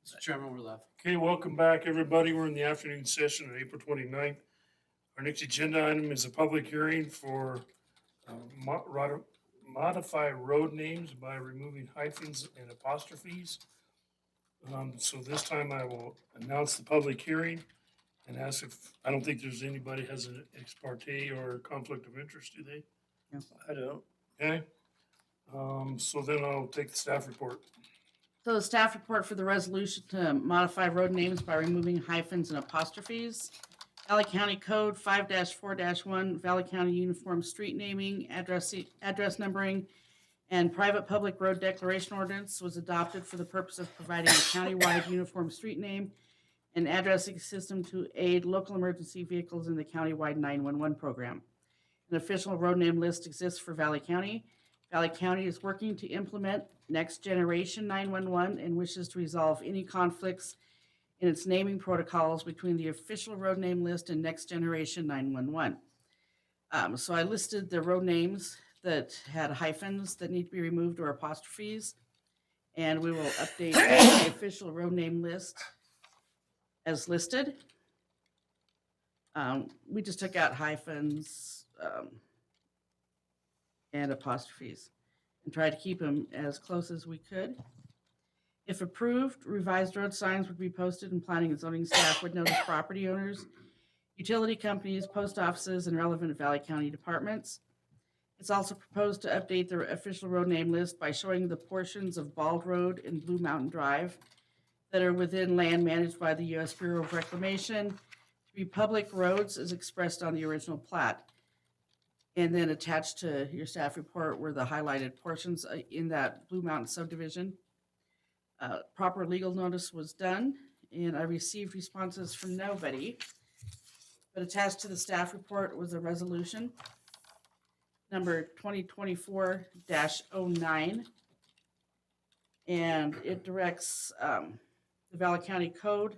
Mr. Chairman, we're live. Okay, welcome back, everybody. We're in the afternoon session on April 29th. Our next agenda item is a public hearing for modify road names by removing hyphens and apostrophes. So this time I will announce the public hearing and ask if, I don't think there's anybody has an ex parte or conflict of interest, do they? No. I don't. Okay, so then I'll take the staff report. So the staff report for the resolution to modify road names by removing hyphens and apostrophes. Valley County Code 5-4-1, Valley County Uniform Street Naming, Address Numbering, and Private Public Road Declaration Ordinance was adopted for the purpose of providing a countywide uniform street name and addressing system to aid local emergency vehicles in the countywide 911 program. An official road name list exists for Valley County. Valley County is working to implement Next Generation 911 and wishes to resolve any conflicts in its naming protocols between the official road name list and Next Generation 911. So I listed the road names that had hyphens that need to be removed or apostrophes, and we will update the official road name list as listed. We just took out hyphens and apostrophes and tried to keep them as close as we could. If approved, revised road signs would be posted and planning and zoning staff would notice property owners, utility companies, post offices, and relevant Valley County departments. It's also proposed to update the official road name list by showing the portions of Bald Road and Blue Mountain Drive that are within land managed by the U.S. Bureau of Reclamation to be public roads as expressed on the original plat. And then attached to your staff report were the highlighted portions in that Blue Mountain subdivision. Proper legal notice was done, and I received responses from nobody. But attached to the staff report was a resolution, number 2024-09. And it directs the Valley County Code.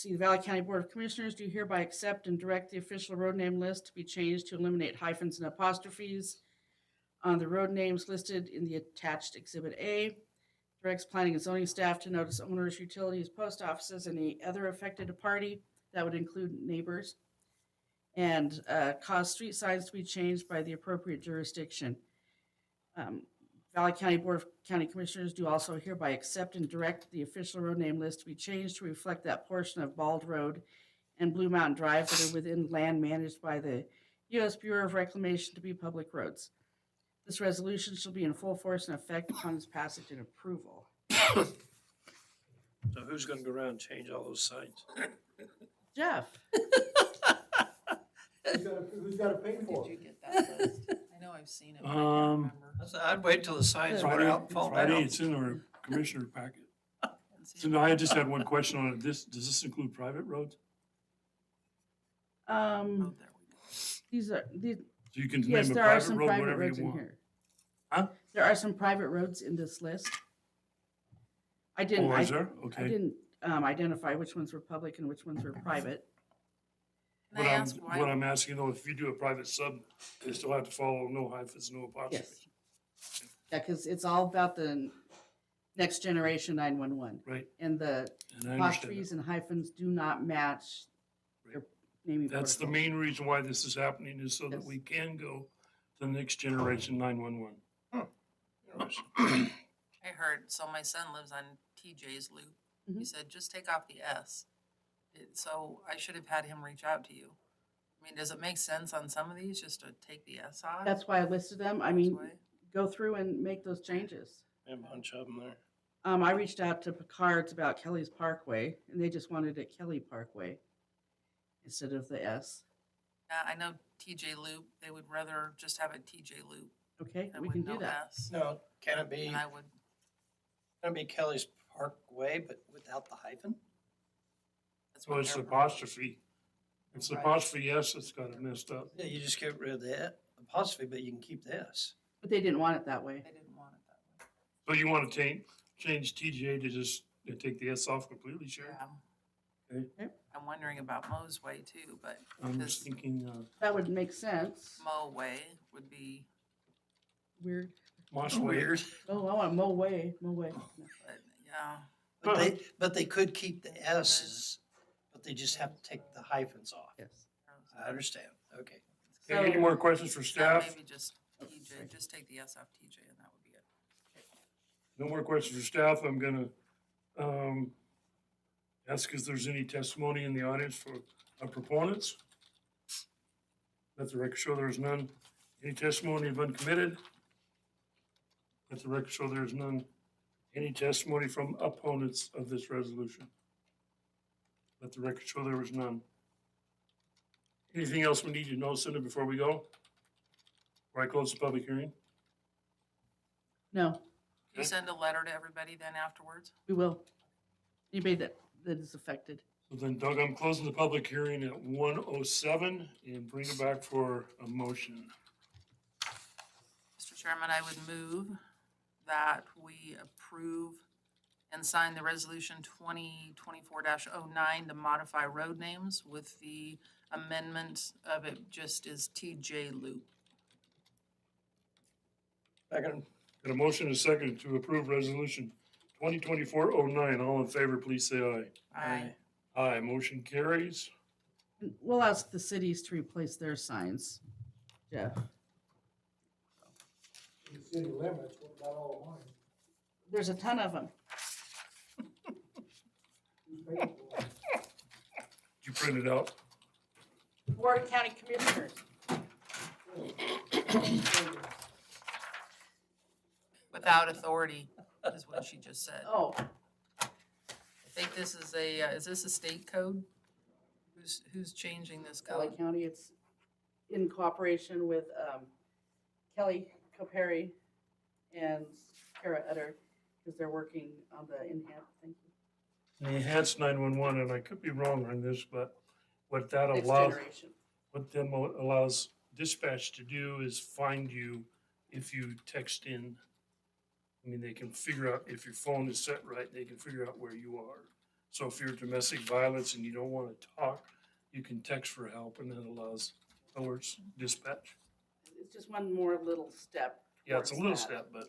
The Valley County Board of Commissioners do hereby accept and direct the official road name list to be changed to eliminate hyphens and apostrophes on the road names listed in the attached Exhibit A. Directs planning and zoning staff to notice owners, utilities, post offices, and any other affected party. That would include neighbors. And cause street signs to be changed by the appropriate jurisdiction. Valley County Board of County Commissioners do also hereby accept and direct the official road name list to be changed to reflect that portion of Bald Road and Blue Mountain Drive that are within land managed by the U.S. Bureau of Reclamation to be public roads. This resolution shall be in full force and effect upon its passage and approval. So who's gonna go around and change all those signs? Jeff, Who's got to pay for Did it? you get that list? I know I've seen it, but I can't remember. I'd wait till the signs were out and fall Friday, down. it's in our commissioner packet. Didn't see So it. no, I just had one question on it. Does this include private roads? Oh, there we go. these are, So you can yes, name a there are private some road private whatever roads you in want. here. Huh? There are some private roads in this list. I didn't, Oh, is I there? Okay. didn't identify which ones were public and which ones were private. Can I What ask what why, I'm asking though, if you do a private sub, they still have to follow no hyphens, no apostrophes. Yeah, because it's all about the Next Generation 911. Right, And the and I understand apostrophes and hyphens do not match their naming that. That's the protocol. main reason why this is happening is so that Yes. we can go to the next generation 911. Interesting. I heard, so my son lives on TJ's Loop. He Mhm. said, just take off the S. So I should have had him reach out to you. I mean, does it make sense on some of these just to take the S off? That's why I listed them. I This mean, way? go through and make those changes. A bunch of them there. I reached out to Picard's about Kelly's Parkway, and they just wanted it Kelly Parkway instead of the S. Yeah, I know TJ Loop, they would rather just have it TJ Loop. Okay, and we with can do no that. S. No, can it be, And I would, Kelly's Parkway, but without the hyphen? that's So what it's they're apostrophe. It's the Right. apostrophe yes that's got it messed up. Yeah, you just get rid of the apostrophe, but you can keep the S. But they didn't want it that way. They didn't want it that way. So you want to change TGA to just take the S off completely, Sharon? Yeah. Okay. I'm wondering about Mo's Way too, but I'm This- just thinking, That would make sense. Mo Way would be, Weird. Moss Way. Weird. Oh, I want mow way, mow way. No. But, yeah, But they could keep the S's, but they just have to take the hyphens off. Yes. I understand, okay. Okay, any more questions for yeah, staff? maybe just TJ, just take the S off TJ and that would be it. No more questions for staff. I'm gonna, ask if there's any testimony in the audience for our proponents. Let the record show there is none. Any testimony of uncommitted? Let the record show there is none. Any testimony from opponents of this resolution? Let the record show there was none. Anything else we need to know, Cindy, before we go? Before I close the public hearing? No, Do you Okay. send a letter to everybody then afterwards? we will. Anybody that is affected. So then Doug, I'm closing the public hearing at 1:07 and bring it back for a motion. Mr. Chairman, I would move that we approve and sign the resolution 2024-09 to modify road names with the amendment of it just as TJ Loop. Second, Got a motion and a second to approve resolution 2024-09. All in favor, please say aye. Aye. Aye, motion carries. And we'll ask the cities to replace their signs. Jeff, In the city limits, what about all mine? there's a ton of them. Who's paying for it? Did you print it out? Board of County Commissioners. Without authority, is what she just said. Oh, I think this is is this a state code? Who's changing this LA code? County, it's in cooperation with Kelly Coperi and Kara Utter, because they're working on the thank you. The enhanced 911, and I could be wrong on this, but what that Next allows, generation. what them allows dispatch to do is find you if you text in. I mean, they can figure out if your phone is set right, they can figure out where you are. So if you're domestic violence and you don't want to talk, you can text for help, and that allows alerts dispatch. It's just one more little step. Yeah, it's a towards little that. step,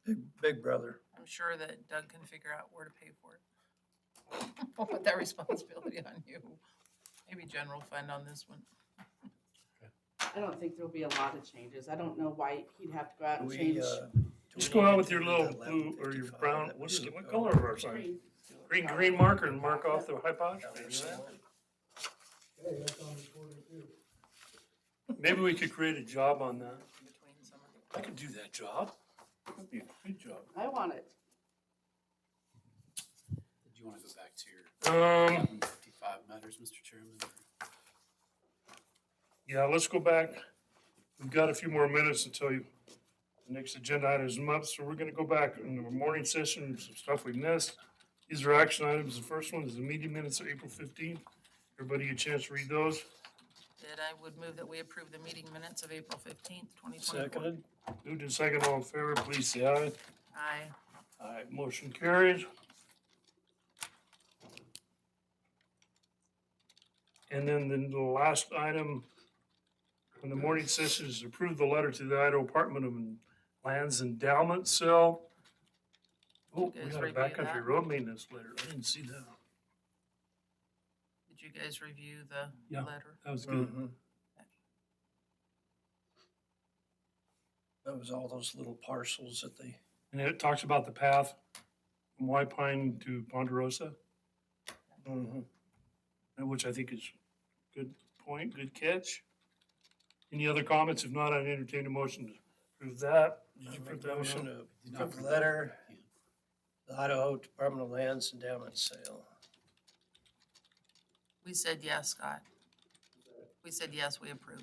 but big brother. I'm sure that Doug can figure out where to pay for it. We'll put that responsibility on you. Maybe general fund on this one. I don't think there'll be a lot of changes. I don't know why he'd have to go out and We, change. just go out with your little blue or your brown, what color of our sign? Green. Green marker and mark off the hypostrophe. Hey, that's on recording too. Maybe we could create a job on that. Between some of I could do that job. That'd be a good job. I want it. Did you want to go back to your 55 matters, Mr. Chairman? Yeah, let's go back. We've got a few more minutes until you, the next agenda item is up, so we're gonna go back in the morning session, some stuff we missed. These are action items. The first one is the meeting minutes of April 15th. Everybody get a chance to read those? Then I would move that we approve the meeting minutes of April 15th, 2024. Seconded, Moved and second, all in favor, please say aye. Aye. Aye, motion carries. And then the last item on the morning session is approve the letter to the Idaho Department of Lands Endowment Cell. Oh, You we guys got a review backcountry that? road maintenance letter. I didn't see that. Did you guys review the Yeah. letter? That was good. mhm. That was all those little parcels that they, And it talks about the path from White Pine to Ponderosa, mhm. which I think is good point, good catch. Any other comments? If not, I'd entertain a motion to approve that. Did I you make print a that one motion out? to approve the letter, the Idaho Department of Lands Endowment Sale. We said yes, Scott. We said yes, we approve.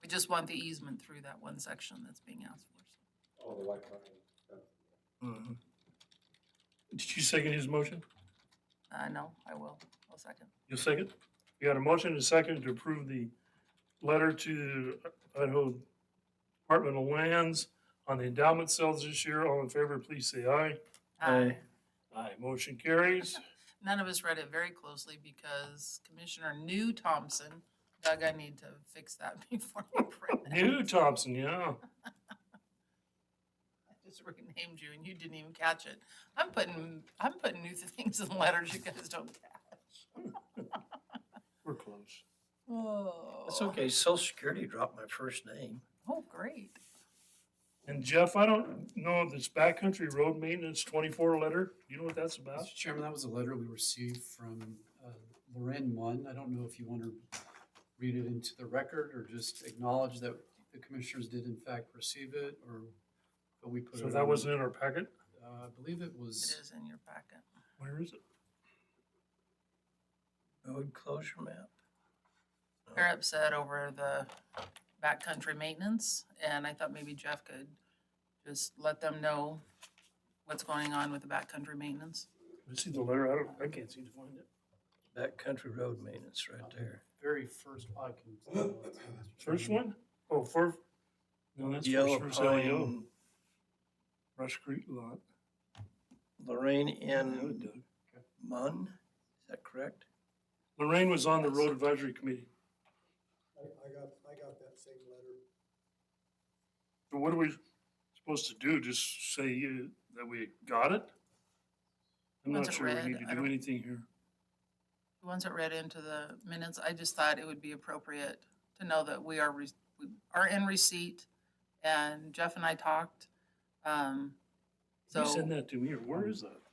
We just want the easement through that one section that's being asked for. Oh, the white line. Mhm. Did you second his motion? No, I will. I'll second. You second? We got a motion and a second to approve the letter to Idaho Department of Lands on the endowment sales this year. All in favor, please say aye. Aye. Aye, motion carries. None of us read it very closely because Commissioner New Thompson, Doug, I need to fix that before you print it. New Thompson, yeah. just renamed you and you didn't even catch it. I'm putting new things in letters you guys don't catch. We're close. Oh. That's okay, Social Security dropped my first name. Oh, great. And Jeff, I don't know if this backcountry road maintenance 24 letter, you know what that's about? Mr. Chairman, that was a letter we received from Loren Munn. I don't know if you want to read it into the record or just acknowledge that the commissioners did in fact receive it, or but we put it So on. that wasn't in our packet? I believe it It was, is in your packet. Where is it? Road closure map. They're upset over the backcountry maintenance, and I thought maybe Jeff could just let them know what's going on with the backcountry maintenance. I see the letter, I can't seem to find it. Backcountry road maintenance right there. very first, I can. tell it's in, Mr. First Chairman. one? Oh, first, no, that's Yellow first LEO, Pine, Rush Creek lot. Lorraine Yeah, N. Doug. Munn, is that correct? Lorraine was on the road advisory committee. I got that same letter. So what are we supposed to do? Just say that we got it? I'm Once not it sure we read, need I to do don't- anything here. Once it read into the minutes, I just thought it would be appropriate to know that we are in receipt, and Jeff and I talked. You So send that to me, or where is that?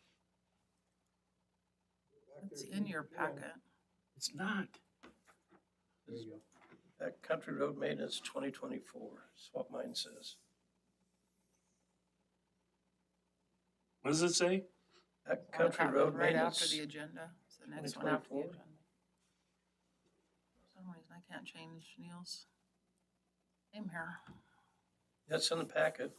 Back it's there, in your yeah. packet. It's not. There you go. Backcountry road maintenance 2024, is what mine says. What does it say? Backcountry road Right after maintenance. the agenda, it's the next one after the 2024. agenda. For some reason, I can't change Neil's name here. That's in the packet.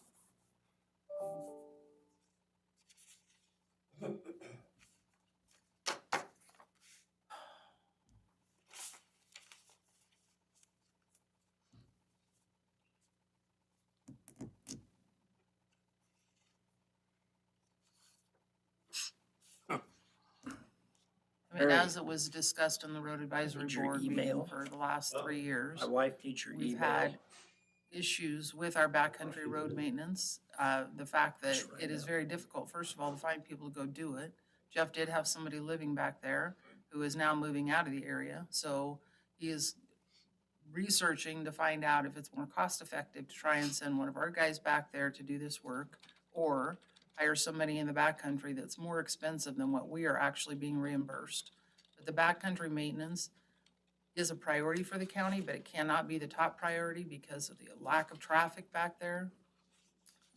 I mean, Alright. as it was discussed in the road advisory Did your board meeting email? for the last 3 years. My wife needs your We've email. had issues with our backcountry road maintenance. The fact that Just right it is now. very difficult, first of all, to find people to go do it. Jeff did have somebody living back there who is now moving out of the area, so he is researching to find out if it's more cost-effective to try and send one of our guys back there to do this work, or hire somebody in the backcountry that's more expensive than what we are actually being reimbursed. But the backcountry maintenance is a priority for the county, but it cannot be the top priority because of the lack of traffic back there.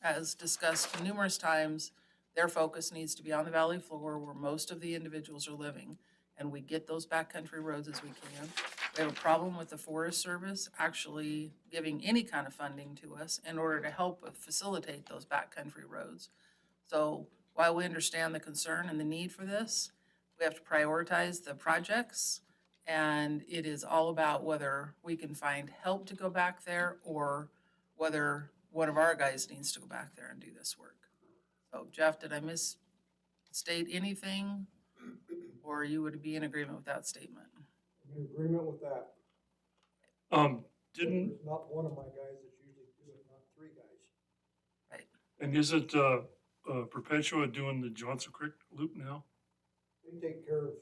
As discussed numerous times, their focus needs to be on the valley floor where most of the individuals are living, and we get those backcountry roads as we can. We have a problem with the Forest Service actually giving any kind of funding to us in order to help facilitate those backcountry roads. So while we understand the concern and the need for this, we have to prioritize the projects. And it is all about whether we can find help to go back there or whether one of our guys needs to go back there and do this work. So Jeff, did I misstate anything? Or you would be in agreement with that statement? I'm in agreement with that. Didn't, There's not one of my guys that's usually doing, not 3 guys. and is it, Perpetua doing the Johnson Creek loop now? They take care of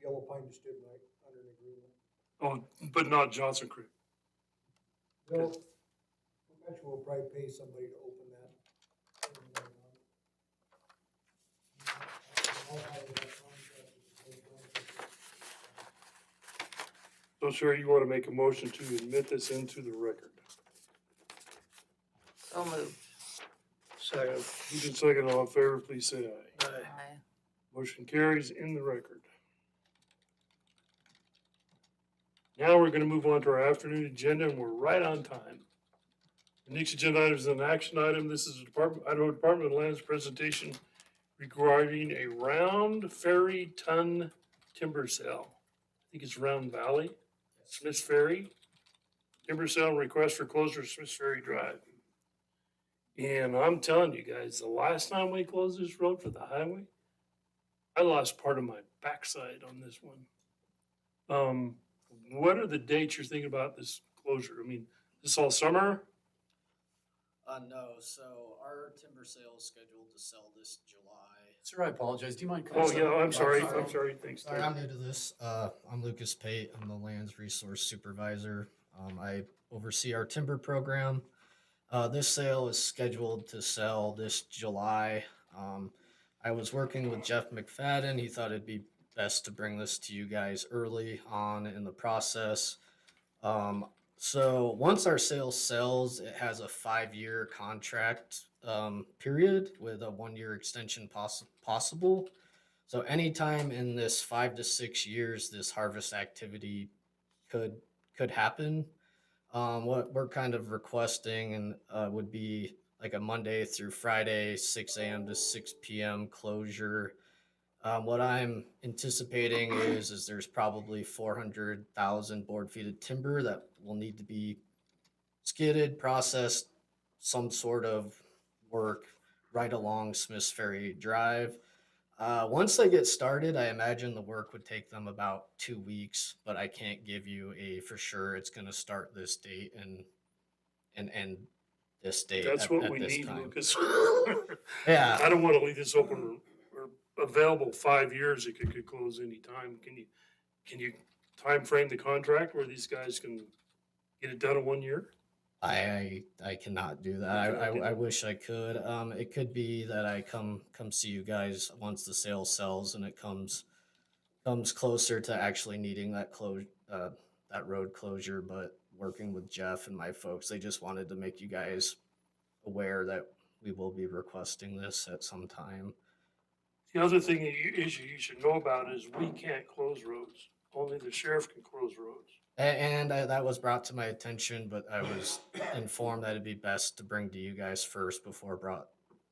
Yellow Pine to Stibnite under an agreement. Oh, but not Johnson Creek. They'll, Perpetual will probably pay somebody to open that. I'll hire that contractor to take on. So sir, you want to make a motion to admit this into the record? So moved. Second. Moved and second, all in favor, please say aye. Aye. Aye. Motion carries in the record. Now we're gonna move on to our afternoon agenda, and we're right on time. The next agenda item is an action item. This is Idaho Department of Lands presentation regarding a Round Ferry Ton timber sale. I think it's Round Valley, Smiths Ferry. Timber sale request for closure of Smiths Ferry Drive. And I'm telling you guys, the last time we closed this road for the highway, I lost part of my backside on this one. What are the dates you're thinking about this closure? I mean, this all summer? No, so our timber sale is scheduled to sell this July. Sir, I apologize. Do you mind coming? Oh, up? yeah, I'm sorry, thanks. Sorry, Doug. I'm new to this. I'm Lucas Pate. I'm the Lands Resource Supervisor. I oversee our timber program. This sale is scheduled to sell this July. I was working with Jeff McFadden. He thought it'd be best to bring this to you guys early on in the process. So once our sale sells, it has a 5-year contract period with a 1-year extension possible. So anytime in this 5 to 6 years, this harvest activity could happen. What we're kind of requesting and would be like a Monday through Friday, 6 a.m. to 6 p.m. closure. What I'm anticipating is there's probably 400,000 board feet of timber that will need to be skidded, processed, some sort of work right along Smiths Ferry Drive. Once they get started, I imagine the work would take them about 2 weeks, but I can't give you a for sure it's going to start this date and end this date. That's at, what at we this need, time. Lucas. Yeah. I don't wanna leave this open or available 5 years, it could close anytime. Can you time frame the contract where these guys can get it done in 1 year? I cannot do that. Okay. I wish I could. It could be that I come see you guys once the sale sells and it comes closer to actually needing that that road closure. But working with Jeff and my folks, they just wanted to make you guys aware that we will be requesting this at some time. The other thing you should know about is we can't close roads. Only the sheriff can close roads. And that was brought to my attention, but I was informed that it'd be best to bring to you guys first before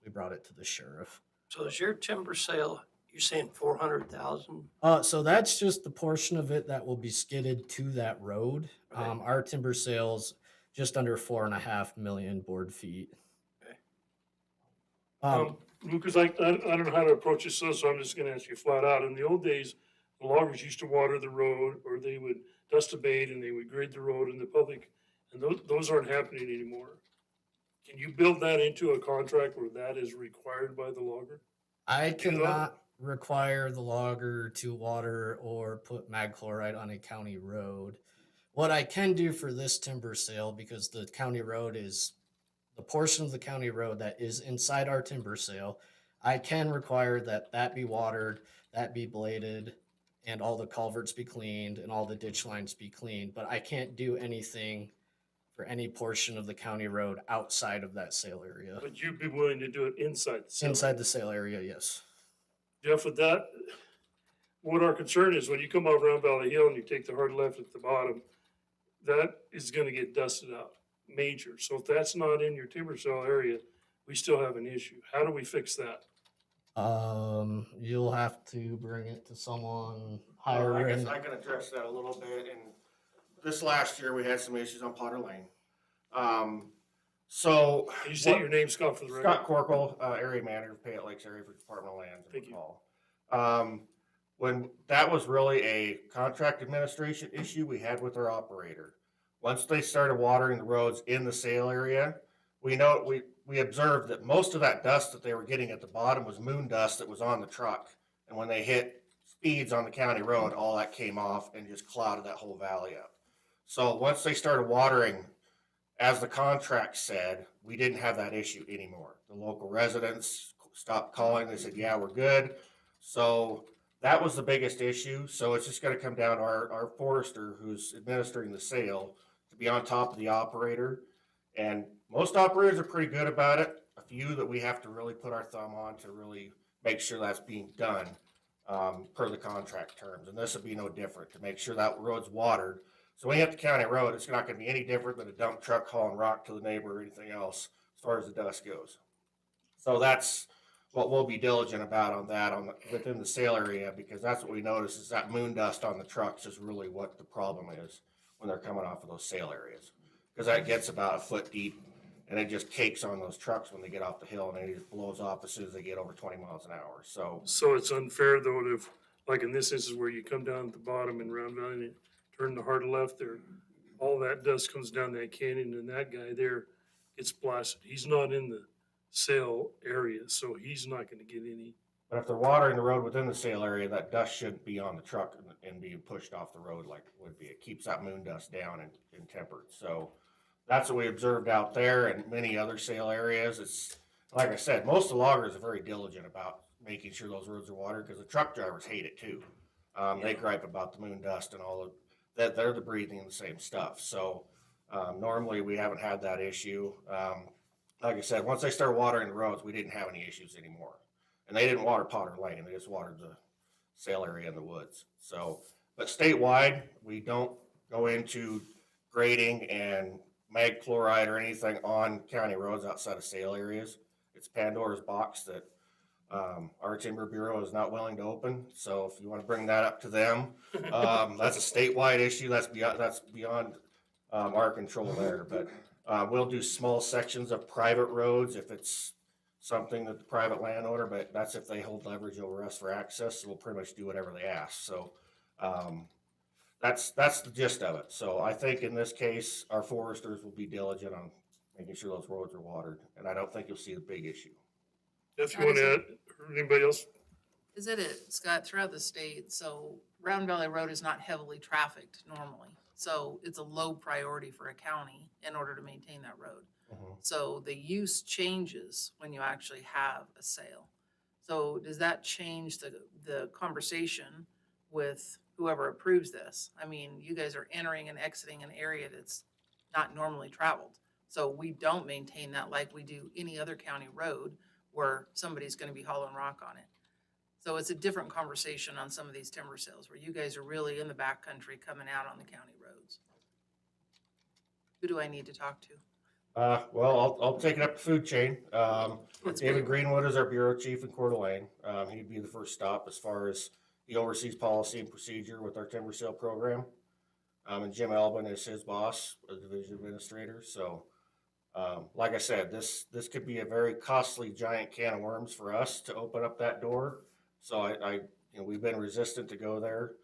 we brought it to the sheriff. So is your timber sale, you're saying 400,000? So that's just the portion of it that will be skidded to that road. Right. Our timber sales just under 4.5 million board feet. Okay. Lucas, I don't know how to approach this, so I'm just gonna ask you flat out. In the old days, the loggers used to water the road, or they would dust abate and they would grade the road in the public, and those aren't happening anymore. Can you build that into a contract where that is required by the logger? I Do that? cannot require the logger to water or put mag chloride on a county road. What I can do for this timber sale, because the county road is the portion of the county road that is inside our timber sale, I can require that be watered, that be bladed, and all the culverts be cleaned and all the ditch lines be cleaned. But I can't do anything for any portion of the county road outside of that sale area. But you'd be willing to do it inside the cell? Inside the sale area, yes. Jeff, with that, what our concern is, when you come over around Valley Hill and you take the hard left at the bottom, that is gonna get dusted out, major. So if that's not in your timber sale area, we still have an issue. How do we fix that? You'll have to bring it to someone I higher guess in. I can address that a little bit, and this last year, we had some issues on Potter Lane. So. Can you state your name, Scott, for the record? Scott Corkle, Area Manager, Payette Lakes Area for Department of Lands. Thank you. When that was really a contract administration issue we had with our operator. Once they started watering the roads in the sale area, we observed that most of that dust that they were getting at the bottom was moon dust that was on the truck. And when they hit speeds on the county road, all that came off and just clouded that whole valley up. So once they started watering, as the contract said, we didn't have that issue anymore. The local residents stopped calling. They said, yeah, we're good. So that was the biggest issue. So it's just going to come down to our forester who's administering the sale to be on top of the operator. And most operators are pretty good about it. A few that we have to really put our thumb on to really make sure that's being done per the contract terms. And this would be no different to make sure that road's watered. So when you hit the county road, it's not going to be any different than a dump truck hauling rock to the neighbor or anything else as far as the dust goes. So that's what we'll be diligent about on that within the sale area, because that's what we notice is that moon dust on the trucks is really what the problem is when they're coming off of those sale areas. Because that gets about a foot deep and it just cakes on those trucks when they get off the hill and it just blows off as soon as they get over 20 miles an hour. So it's unfair though, if, like in this instance where you come down at the bottom in Round Valley and turn the hard left there, all that dust comes down that canyon and that guy there gets blasted. He's not in the sale area, so he's not gonna get any. But if they're watering the road within the sale area, that dust shouldn't be on the truck and being pushed off the road like it would be. It keeps that moon dust down and tempered. So that's what we observed out there and many other sale areas. It's, like I said, most of the loggers are very diligent about making sure those roads are watered because the truck drivers hate it too. They gripe about the moon dust and all of that. They're the breathing the same stuff. So normally we haven't had that issue. Like I said, once they started watering the roads, we didn't have any issues anymore. And they didn't water Potter Lane, they just watered the sale area in the woods. So, but statewide, we don't go into grading and mag chloride or anything on county roads outside of sale areas. It's Pandora's box that our Timber Bureau is not willing to open. So if you want to bring that up to them, that's a statewide issue. That's beyond our control there. But we'll do small sections of private roads if it's something that the private landowner, but that's if they hold leverage over us for access. So we'll pretty much do whatever they ask. So that's the gist of it. So I think in this case, our foresters will be diligent on making sure those roads are watered, and I don't think you'll see a big issue. If you want to add, or anybody else? Is it, Scott, throughout the state, so Round Valley Road is not heavily trafficked normally. So it's a low priority for a county in order to maintain that road. So the use changes when you actually have a sale. So does that change the conversation with whoever approves this? I mean, you guys are entering and exiting an area that's not normally traveled. So we don't maintain that like we do any other county road where somebody's gonna be hauling rock on it. So it's a different conversation on some of these timber sales where you guys are really in the backcountry coming out on the county roads. Who do I need to talk to? Well, I'll take it up the food chain. That's David great. Greenwood is our bureau chief in Coeur d'Alene. He'd be the first stop as far as he oversees policy and procedure with our timber sale program. And Jim Albin is his boss, a division administrator. So, like I said, this could be a very costly giant can of worms for us to open up that door. So we've been resistant to go there.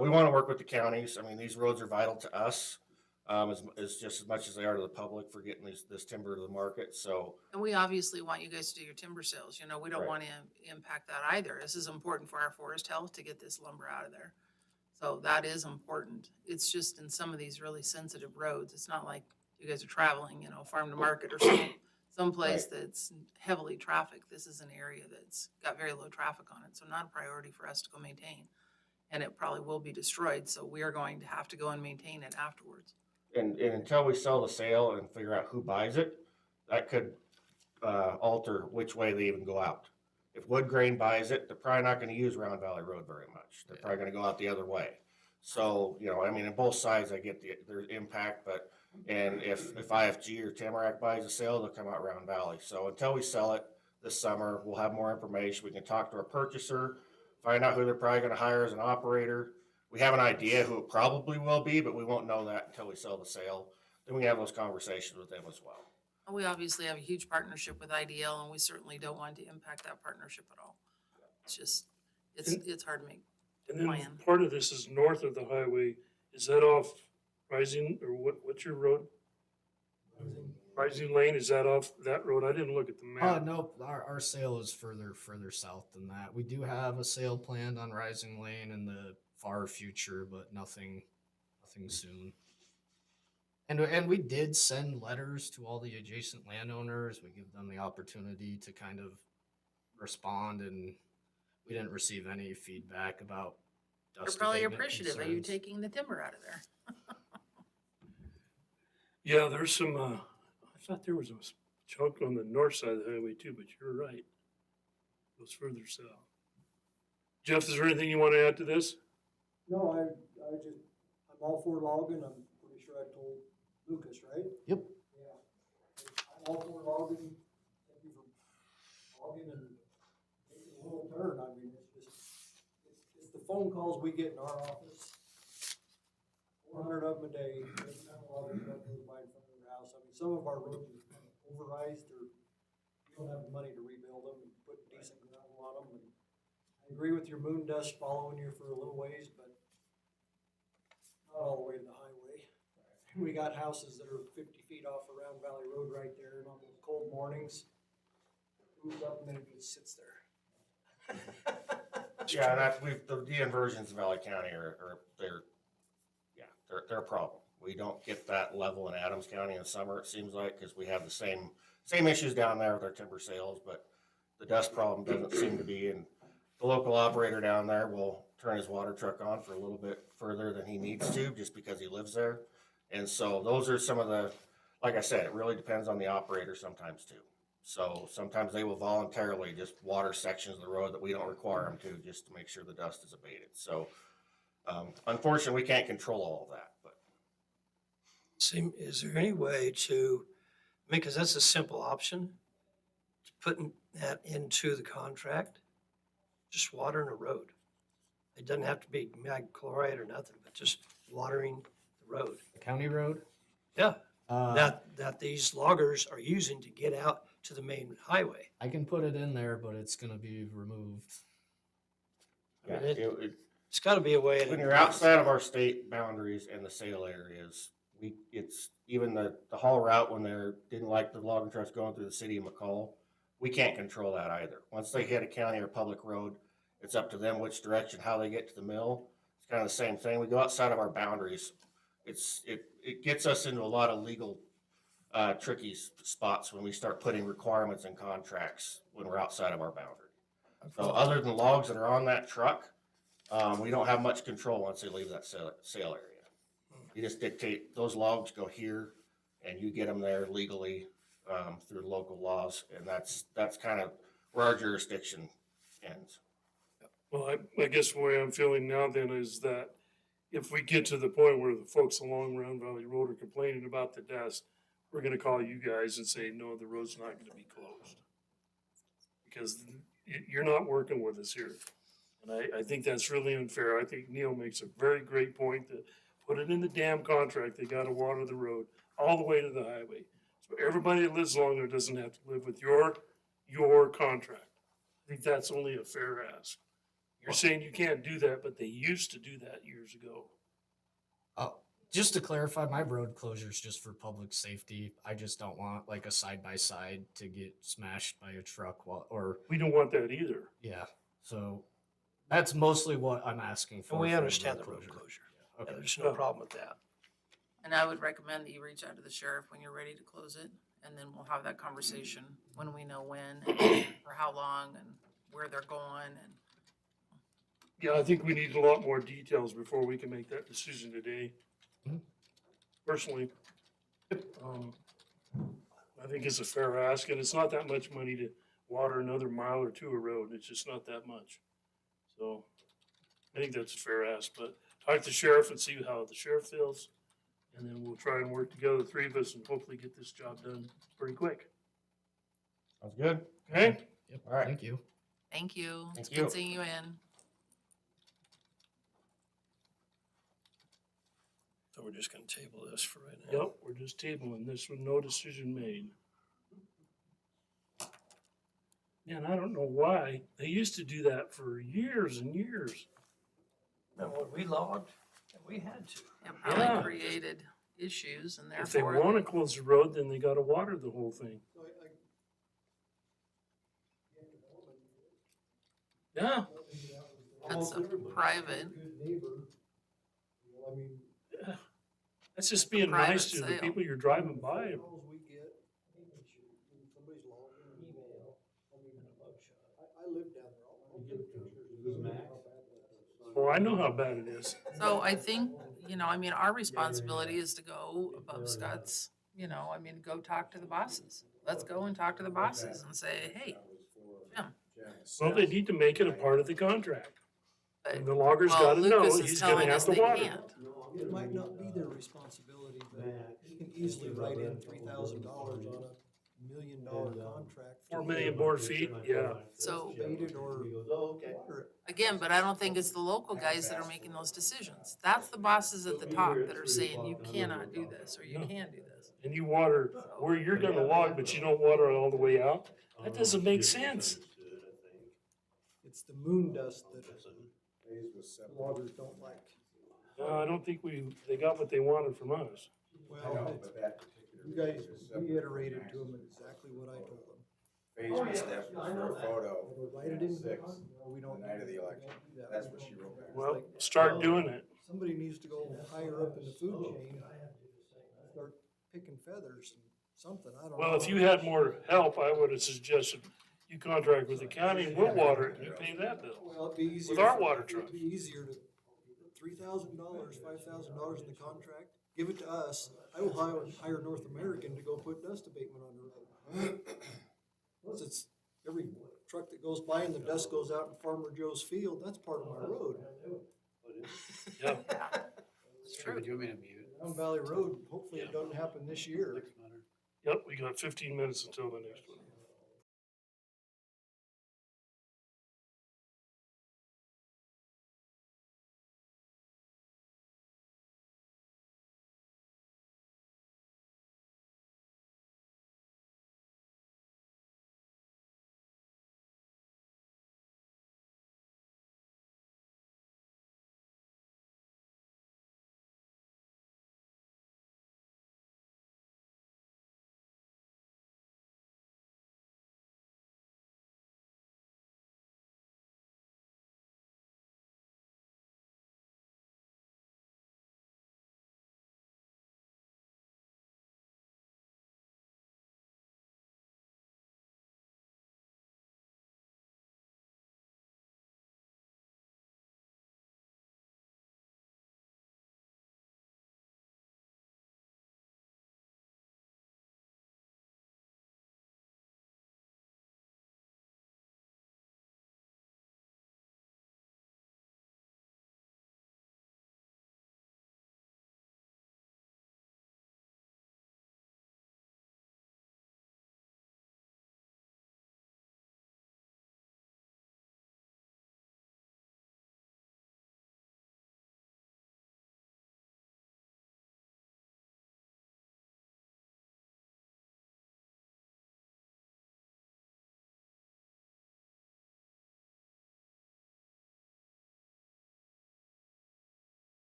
We want to work with the counties. I mean, these roads are vital to us. As just as much as they are to the public for getting this timber to the market. So, And we obviously want you guys to do your timber sales. You know, we don't Right. want to impact that either. This is important for our forest health to get this lumber out of there. So that is important. It's just in some of these really sensitive roads, it's not like you guys are traveling, you know, farm to market or someplace that's heavily trafficked. This is an area that's got very low traffic on it, so not a priority for us to go maintain. And it probably will be destroyed, so we are going to have to go and maintain it afterwards. and until we sell the sale and figure out who buys it, that could alter which way they even go out. If Wood Grain buys it, they're probably not going to use Round Valley Road very much. They're probably going to go out the other way. So, I mean, on both sides, I get their impact, but, and if IFG or Tamarack buys a sale, they'll come out Round Valley. So until we sell it this summer, we'll have more information. We can talk to our purchaser, find out who they're probably going to hire as an operator. We have an idea who it probably will be, but we won't know that until we sell the sale. Then we can have those conversations with them as well. And we obviously have a huge partnership with IDL, and we certainly don't want to impact that partnership at all. It's just, it's hard to make. And then Plan. part of this is north of the highway. Is that off Rising, or what's your road? Rising Lane, is that off that road? I didn't look at the map. Nope, our sale is further south than that. We do have a sale planned on Rising Lane in the far future, but nothing soon. And we did send letters to all the adjacent landowners. We give them the opportunity to kind of respond, and we didn't receive any feedback about They're dust probably abatement appreciative of you concerns. taking the timber out of there. Yeah, there's some, I thought there was a chunk on the north side of the highway too, but you're right. Goes further south. Jeff, is there anything you want to add to this? No, I'm all for logging, I'm pretty sure I told Lucas, right? Yep. Yeah. I'm all for logging, thank you for logging and taking a little turn, I mean, it's the phone calls we get in our office. 400 of them a day, there's not a lot of them goes by in front of their house, I mean, some of our roads are kind of overrized, or we don't have the money to rebuild them and put decent gravel on them, and I agree with your moon dust following you for a little ways, but not all the way to the highway. we got houses that are 50 feet off of Round Valley Road right there, and on those cold mornings, moves up and then it just sits there. Yeah, the inversions in Valley County they're a problem. We don't get that level in Adams County in summer, it seems like, because we have the same issues down there with our timber sales, but the dust problem doesn't seem to be, and the local operator down there will turn his water truck on for a little bit further than he needs to, just because he lives there. And so those are some of the, like I said, it really depends on the operator sometimes too. So sometimes they will voluntarily just water sections of the road that we don't require them to, just to make sure the dust is abated. So unfortunately, we can't control all of that, but. Is there any way to, because that's a simple option, putting that into the contract, just watering a road. It doesn't have to be mag chloride or nothing, but just watering the road. County road? Yeah, Uh, that these loggers are using to get out to the main highway. I can put it in there, but it's gonna be removed. Yeah, It- It's gotta be a way. when you're outside of our state boundaries and the sale areas, it's even the haul route when didn't like the logging trucks going through the city of McCall, we can't control that either. Once they hit a county or public road, it's up to them which direction, how they get to the mill. It's kind of the same thing. We go outside of our boundaries. It gets us into a lot of legal tricky spots when we start putting requirements and contracts when we're outside of our boundary. So other than logs that are on that truck, we don't have much control once they leave that sale area. You just dictate, those logs go here, and you get them there legally through local laws, and that's kind of where our jurisdiction ends. Well, I guess the way I'm feeling now then is that if we get to the point where the folks along Round Valley Road are complaining about the dust, we're gonna call you guys and say, no, the road's not gonna be closed. Because you're not working with us here. And I think that's really unfair. I think Neil makes a very great point that put it in the damn contract, they gotta water the road all the way to the highway. So everybody that lives along there doesn't have to live with your contract. I think that's only a fair ask. You're saying you can't do that, but they used to do that years ago. Just to clarify, my road closure is just for public safety. I just don't want like a side by side to get smashed by a truck or We don't want that either. yeah. So that's mostly what I'm asking for. And we for understand the road closure. Okay. There's no problem with that. And I would recommend that you reach out to the sheriff when you're ready to close it, and then we'll have that conversation when we know when, and for how long, and where they're going, and Yeah, I think we need a lot more details before we can make that decision today. Mhm. Personally, I think it's a fair ask, and it's not that much money to water another mile or two of road. It's just not that much. So I think that's a fair ask, but talk to the sheriff and see how the sheriff feels. And then we'll try and work together, the three of us, and hopefully get this job done pretty quick. Sounds good? Okay? Yep. All right. Thank you. thank you. It's Thank you. good seeing you in. So we're just gonna table this for right now. Yep, we're just tabling this with no decision made. And I don't know why. They used to do that for years and years. And when we logged, we had to. It really Yeah. created issues, and If they therefore, wanna close the road, then they gotta water the whole thing. So Yeah, That's a private- Good neighbor, you know, I mean. that's just being private nice to the sale. people you're driving by. Calls we get, somebody's logging an email, I mean, I live down there, I'll get pictures. of how bad that is. Oh, I know how bad it is. so I think, I mean, our responsibility is to go above Scott's, I mean, go talk to the bosses. Let's go and talk to the bosses and say, hey, Jim. Well, they need to make it a part of the contract. But, And the logger's well, gotta know Lucas is he's gonna telling have us to they water. can't. It might not be their responsibility, but he can easily write in $3,000 on $1 million contract. 4 million more feet, yeah. So, Bait it or water it. again, but I don't think it's the local guys that are making those decisions. That's the bosses at the top that are saying, you cannot do this, or you can do this. And you water where you're gonna log, but you don't water it all the way out? That doesn't make sense. It's the moon dust that loggers don't like. I don't think they got what they wanted from us. Well, you guys reiterated to them exactly what I told them. Facebook step for a photo. Either write it in, Six, or we don't. the night of the election. do that. That's what she wrote back. Well, start doing it. Somebody needs to go higher up in the food chain, start picking feathers and something, I don't know. Well, if you had more help, I would have suggested you contract with the county and we'll water it and you pay that bill. Well, it'd be easier. With our water truck. It'd be easier to, $3,000, $5,000 in the contract, give it to us. I will hire North American to go put dust abatement on the road. Plus, it's every truck that goes by and the dust goes out in Farmer Joe's field, that's part of my road. Yeah. It's true. Do you want me to mute? Down Valley Road, hopefully it doesn't happen this year. Next matter. Yep, we got 15 minutes until the next one.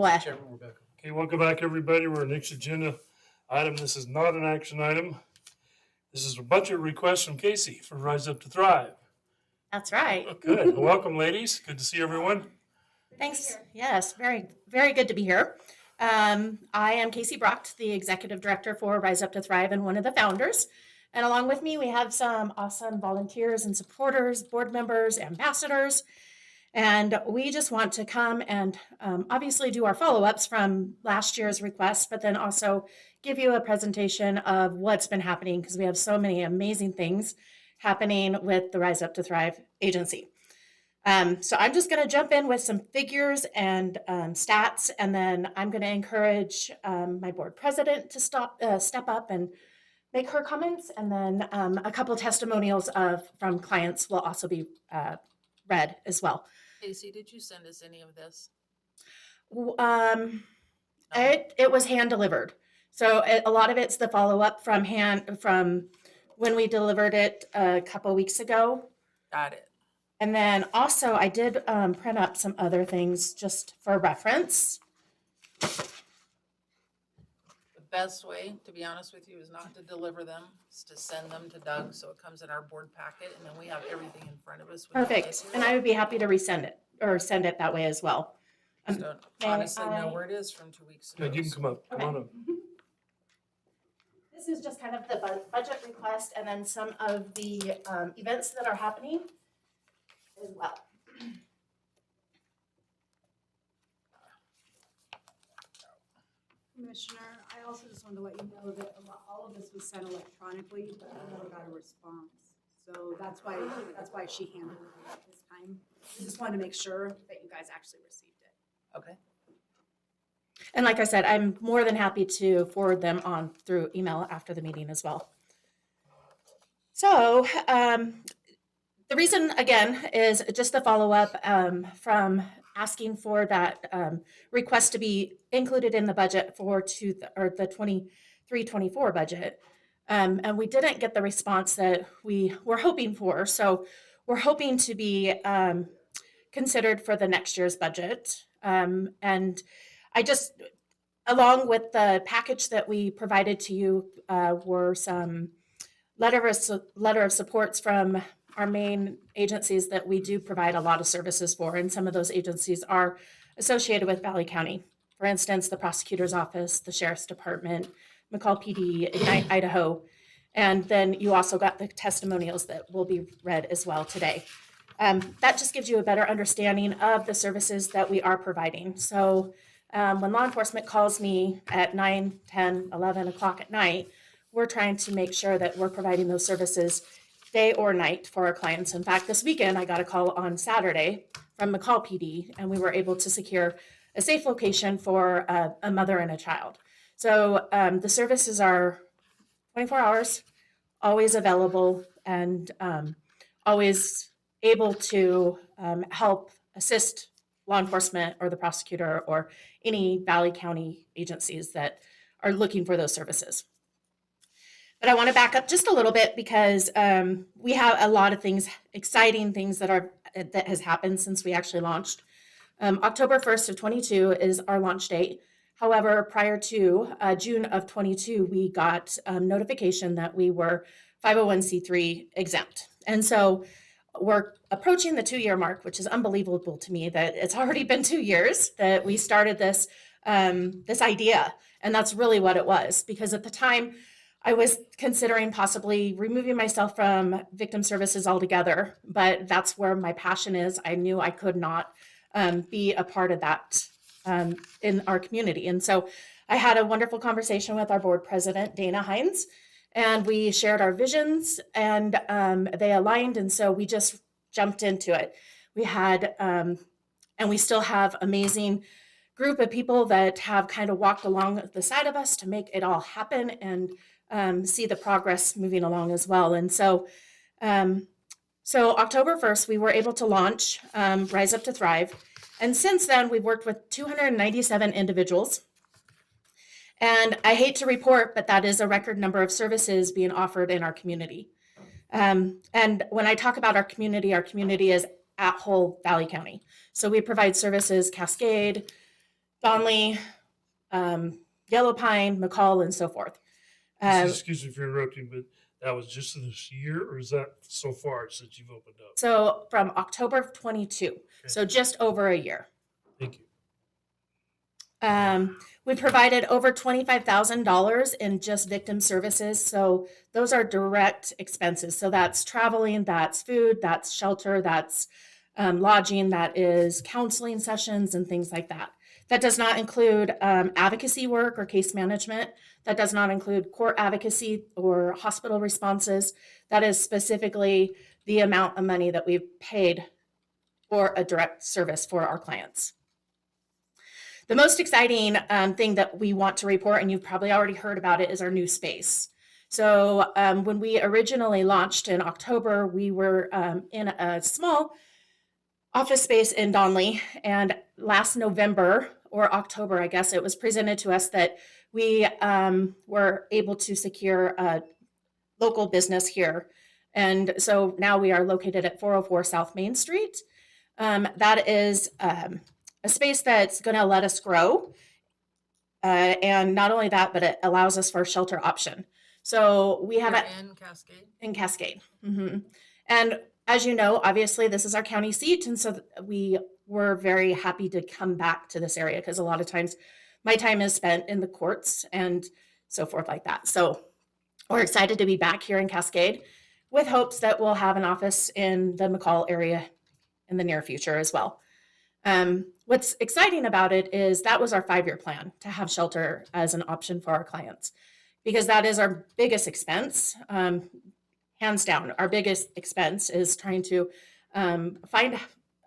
Mr. Chairman, we're back. Okay, welcome back, everybody. We're next agenda item. This is not an action item. This is a budget request from Casey for Rise Up to Thrive. That's right. Good. Welcome, ladies. Good to see everyone. Thanks. Yes, very, very good to be here. I am Casey Brocht, the Executive Director for Rise Up to Thrive and one of the founders. And along with me, we have some awesome volunteers and supporters, board members, ambassadors. And we just want to come and obviously do our follow-ups from last year's request, but then also give you a presentation of what's been happening because we have so many amazing things happening with the Rise Up to Thrive agency. So I'm just going to jump in with some figures and stats, and then I'm going to encourage my board president to step up and make her comments, and then a couple testimonials from clients will also be read as well. Casey, did you send us any of this? It was hand delivered, so a lot of it's the follow up from when we delivered it a couple weeks ago. Got it. And then also I did print up some other things just for reference. The best way, to be honest with you, is not to deliver them, it's to send them to Doug, so it comes in our board packet, and then we have everything in front of us. when we get Perfect. here. And I would be happy to resend it or send it that way as well. Just don't may honestly I- know where it is from 2 weeks ago. Yeah, you can come up. Come on up. This is just kind of the budget request and then some of the events that are happening as well. Commissioner, I also just wanted to let you know that all of this was sent electronically, but I never got a response. So that's why she handled it this time. I just wanted to make sure that you guys actually received it. Okay. And like I said, I'm more than happy to forward them on through email after the meeting as well. So the reason, again, is just the follow-up from asking for that request to be included in the budget for the 23-24 budget. And we didn't get the response that we were hoping for. So we're hoping to be considered for the next year's budget. And I just, along with the package that we provided to you, were some letter of supports from our main agencies that we do provide a lot of services for. And some of those agencies are associated with Valley County. For instance, the prosecutor's office, the sheriff's department, McCall PD, Ignite Idaho. And then you also got the testimonials that will be read as well today. That just gives you a better understanding of the services that we are providing. So when law enforcement calls me at 9, 10, 11 o'clock at night, we're trying to make sure that we're providing those services day or night for our clients. In fact, this weekend, I got a call on Saturday from McCall PD, and we were able to secure a safe location for a mother and a child. So the services are 24 hours, always available, and always able to help assist law enforcement or the prosecutor or any Valley County agencies that are looking for those services. But I want to back up just a little bit because we have a lot of things, exciting things that has happened since we actually launched. October 1st of 22 is our launch date. However, prior to June of 22, we got notification that we were 501c3 exempt. And so we're approaching the 2-year mark, which is unbelievable to me that it's already been 2 years that we started this idea. And that's really what it was, because at the time I was considering possibly removing myself from victim services altogether, but that's where my passion is. I knew I could not be a part of that in our community. And so I had a wonderful conversation with our board president, Dana Hines, and we shared our visions and they aligned. And so we just jumped into it. We had, and we still have amazing group of people that have kind of walked along the side of us to make it all happen and see the progress moving along as well. And so, so October 1st, we were able to launch Rise Up to Thrive. And since then, we've worked with 297 individuals. And I hate to report, but that is a record number of services being offered in our community. And when I talk about our community is at whole Valley County. So we provide services Cascade, Donley, Yellow Pine, McCall, and so forth. Excuse me for interrupting, but that was just this year, or is that so far since you've opened up? So from October of 22, so just over a year. Thank you. We provided over $25,000 in just victim services. So those are direct expenses. So that's traveling, that's food, that's shelter, that's lodging, that is counseling sessions and things like that. That does not include advocacy work or case management. That does not include court advocacy or hospital responses. That is specifically the amount of money that we've paid for a direct service for our clients. The most exciting thing that we want to report, and you've probably already heard about it, is our new space. So when we originally launched in October, we were in a small office space in Donley, and last November or October, I guess, it was presented to us that we were able to secure a local business here. And so now we are located at 404 South Main Street. That is a space that's going to let us grow. And not only that, but it allows us for a shelter option. So we have You're it in Cascade? in Cascade. And as you know, obviously this is our county seat. And so we were very happy to come back to this area because a lot of times my time is spent in the courts and so forth like that. So we're excited to be back here in Cascade with hopes that we'll have an office in the McCall area in the near future as well. What's exciting about it is that was our 5-year plan to have shelter as an option for our clients, because that is our biggest expense. Hands down, our biggest expense is trying to find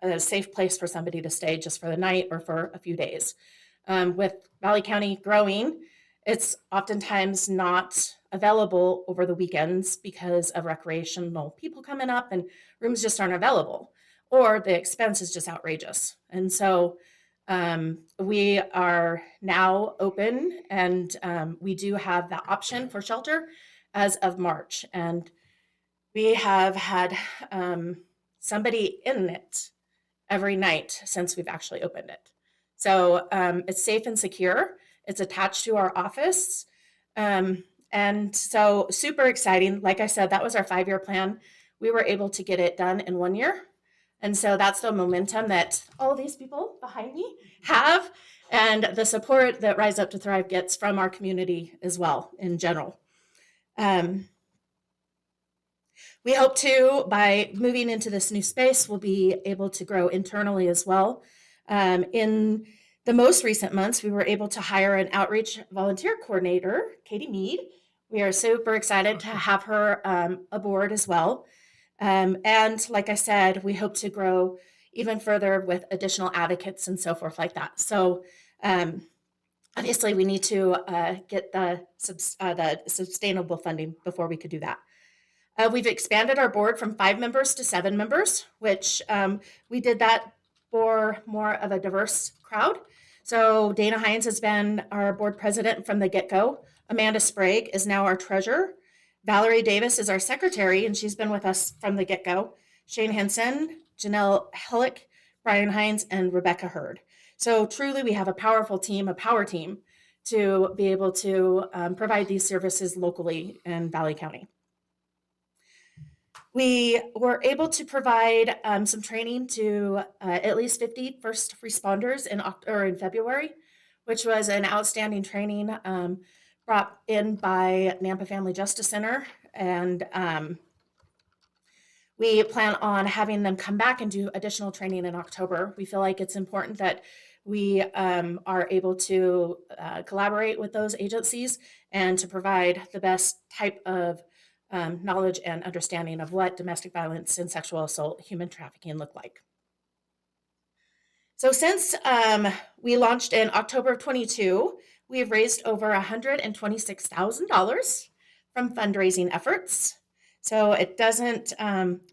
a safe place for somebody to stay just for the night or for a few days. With Valley County growing, it's oftentimes not available over the weekends because of recreational people coming up and rooms just aren't available, or the expense is just outrageous. And so we are now open, and we do have the option for shelter as of March. And we have had somebody in it every night since we've actually opened it. So it's safe and secure. It's attached to our office. And so super exciting. Like I said, that was our 5-year plan. We were able to get it done in 1 year. And so that's the momentum that all these people behind me have, and the support that Rise Up to Thrive gets from our community as well in general. We hope to, by moving into this new space, we'll be able to grow internally as well. In the most recent months, we were able to hire an outreach volunteer coordinator, Katie Mead. We are super excited to have her aboard as well. And like I said, we hope to grow even further with additional advocates and so forth like that. So obviously we need to get the sustainable funding before we could do that. We've expanded our board from 5 members to 7 members, which we did that for more of a diverse crowd. So Dana Hines has been our board president from the get-go. Amanda Sprague is now our treasurer. Valerie Davis is our secretary, and she's been with us from the get-go. Shane Henson, Janelle Hellick, Brian Hines, and Rebecca Hurd. So truly we have a powerful team, a power team, to be able to provide these services locally in Valley County. We were able to provide some training to at least 50 first responders in February, which was an outstanding training brought in by Nampa Family Justice Center. And we plan on having them come back and do additional training in October. We feel like it's important that we are able to collaborate with those agencies and to provide the best type of knowledge and understanding of what domestic violence and sexual assault, human trafficking look like. So since we launched in October of 22, we have raised over $126,000 from fundraising efforts. So it doesn't,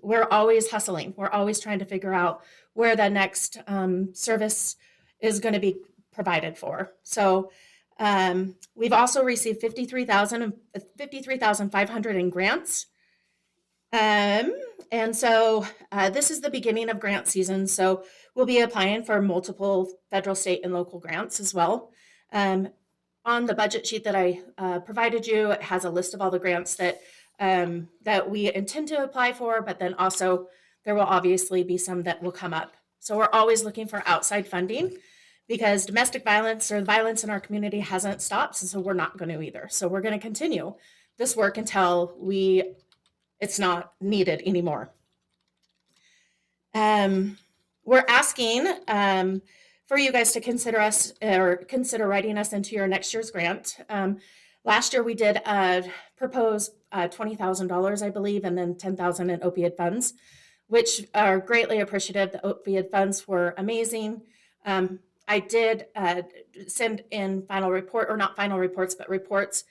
we're always hustling. We're always trying to figure out where the next service is going to be provided for. So we've also received $53,500 in grants. And so this is the beginning of grant season. So we'll be applying for multiple federal, state, and local grants as well. On the budget sheet that I provided you, it has a list of all the grants that that we intend to apply for, but then also there will obviously be some that will come up. So we're always looking for outside funding because domestic violence or violence in our community hasn't stopped, and so we're not going to either. So we're going to continue this work until it's not needed anymore. We're asking for you guys to consider writing us into your next year's grant. Last year we did propose $20,000, I believe, and then $10,000 in opioid funds, which are greatly appreciative. The opioid funds were amazing. I did send in final report, or not final reports, but reports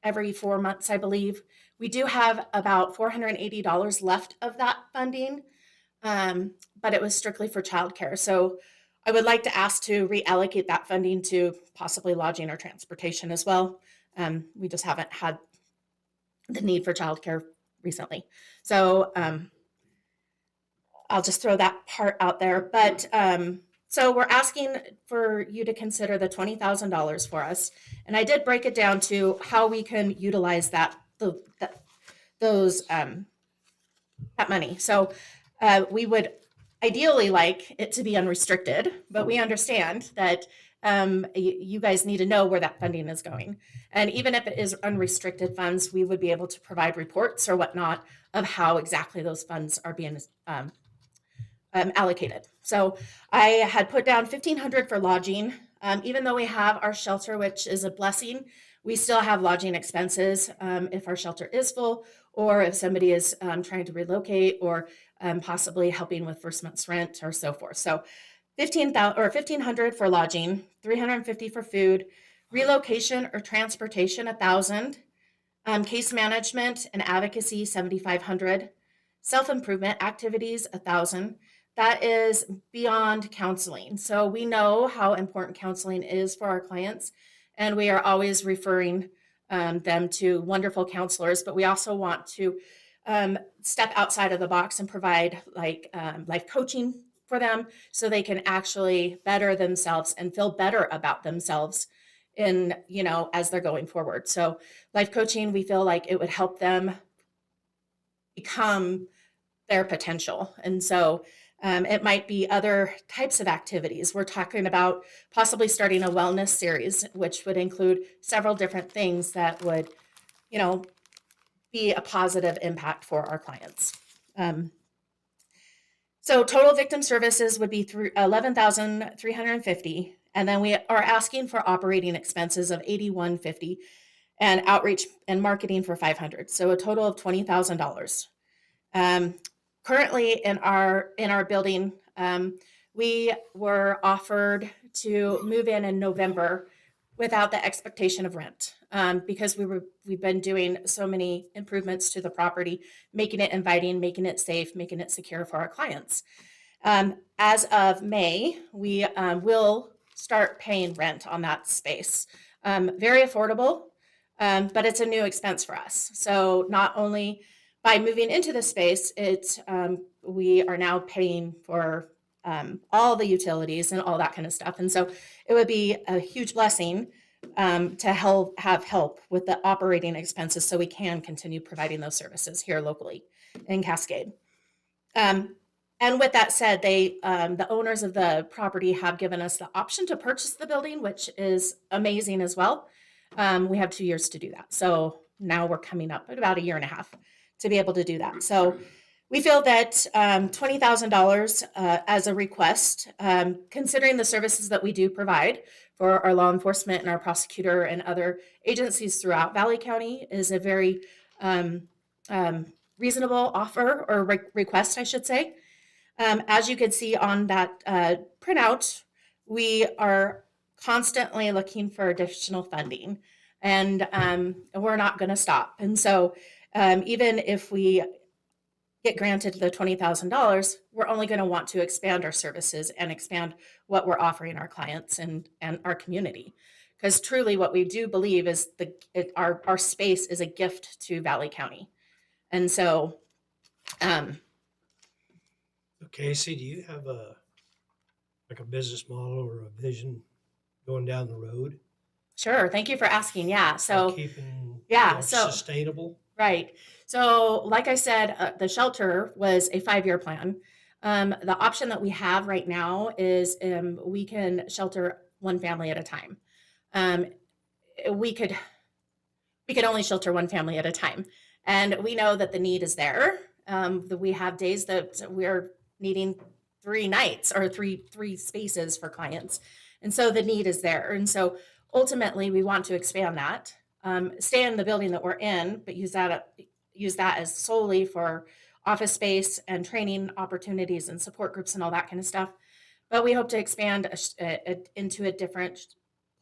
every 4 months, I believe. We do have about $480 left of that funding, but it was strictly for childcare. So I would like to ask to reallocate that funding to possibly lodging or transportation as well. We just haven't had the need for childcare recently. So I'll just throw that part out there. But so we're asking for you to consider the $20,000 for us. And I did break it down to how we can utilize that money. So we would ideally like it to be unrestricted, but we understand that you guys need to know where that funding is going. And even if it is unrestricted funds, we would be able to provide reports or whatnot of how exactly those funds are being allocated. So I had put down $1,500 for lodging. Even though we have our shelter, which is a blessing, we still have lodging expenses if our shelter is full, or if somebody is trying to relocate, or possibly helping with first month's rent or so forth. So $1,500 for lodging, $350 for food, relocation or transportation, $1,000, case management and advocacy, $7,500, self-improvement activities, $1,000. That is beyond counseling. So we know how important counseling is for our clients, and we are always referring them to wonderful counselors, but we also want to step outside of the box and provide life coaching for them so they can actually better themselves and feel better about themselves as they're going forward. So life coaching, we feel like it would help them become their potential. And so it might be other types of activities. We're talking about possibly starting a wellness series, which would include several different things that would, be a positive impact for our clients. So total victim services would be $11,350, and then we are asking for operating expenses of $81.50, and outreach and marketing for $500. So a total of $20,000. Currently in our building, we were offered to move in November without the expectation of rent, because we've been doing so many improvements to the property, making it inviting, making it safe, making it secure for our clients. As of May, we will start paying rent on that space. Very affordable, but it's a new expense for us. So not only by moving into the space, we are now paying for all the utilities and all that kind of stuff. And so it would be a huge blessing to have help with the operating expenses so we can continue providing those services here locally in Cascade. And with that said, the owners of the property have given us the option to purchase the building, which is amazing as well. We have 2 years to do that. So now we're coming up at about 1.5 years to be able to do that. So we feel that $20,000 as a request, considering the services that we do provide for our law enforcement and our prosecutor and other agencies throughout Valley County, is a very reasonable offer or request, I should say. As you can see on that printout, we are constantly looking for additional funding, and we're not going to stop. And so even if we get granted the $20,000, we're only going to want to expand our services and expand what we're offering our clients and our community. Because truly what we do believe is our space is a gift to Valley County. And so, Casey, do you have like a business model or a vision going down the road? Sure. Thank you for asking. Yeah. for So, keeping yeah, it so- sustainable? right. So, like I said, the shelter was a 5-year plan. The option that we have right now is we can shelter one family at a time. Um, we could only shelter one family at a time, and we know that the need is there. That we have days that we're needing 3 nights or three spaces for clients, and so the need is there. And so ultimately, we want to expand that, stay in the building that we're in, but use that as solely for office space and training opportunities and support groups and all that kind of stuff. But we hope to expand into a different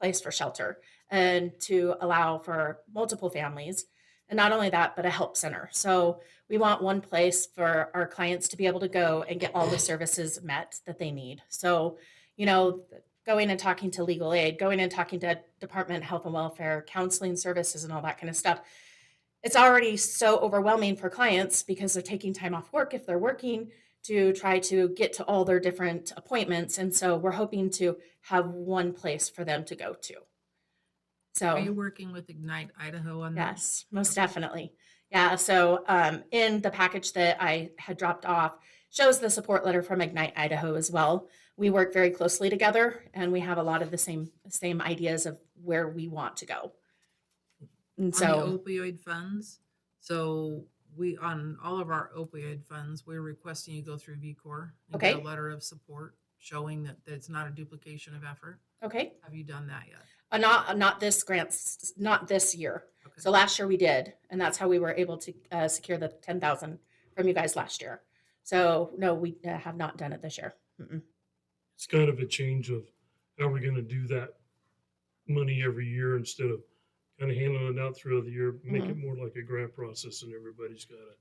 place for shelter and to allow for multiple families. And not only that, but a help center. So we want one place for our clients to be able to go and get all the services met that they need. So, going and talking to legal aid, going and talking to Department of Health and Welfare, counseling services, and all that kind of stuff. It's already so overwhelming for clients because they're taking time off work if they're working to try to get to all their different appointments. And so we're hoping to have one place for them to go to. Are you So, working with Ignite Idaho on that? yes, most definitely. Yeah. So, in the package that I had dropped off shows the support letter from Ignite Idaho as well. We work very closely together, and we have a lot of the same ideas of where we want to go. And On so, the opioid funds, so on all of our opioid funds, we're requesting you go through VCOR and get a Okay. letter of support showing that it's not a duplication of effort. okay, Have you done that yet? not this grants, not this year. Okay. So last year we did, and that's how we were able to secure the 10,000 from you guys last year. So no, we have not done it this year. Mm-mm. It's kind of a change of how we're gonna do that money every year instead of kind of handling it out throughout the year, make it more like a grant process and everybody's gotta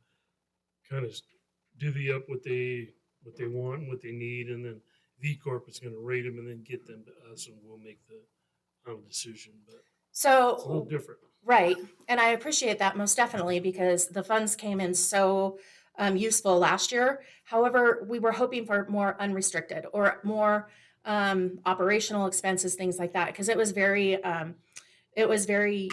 kind of divvy up what they want and what they need, and then V Corp is gonna rate them and then get them to us and we'll make the final decision, but it's a little So different. right, and I appreciate that most definitely because the funds came in so useful last year. However, we were hoping for more unrestricted or more operational expenses, things like that, because it was very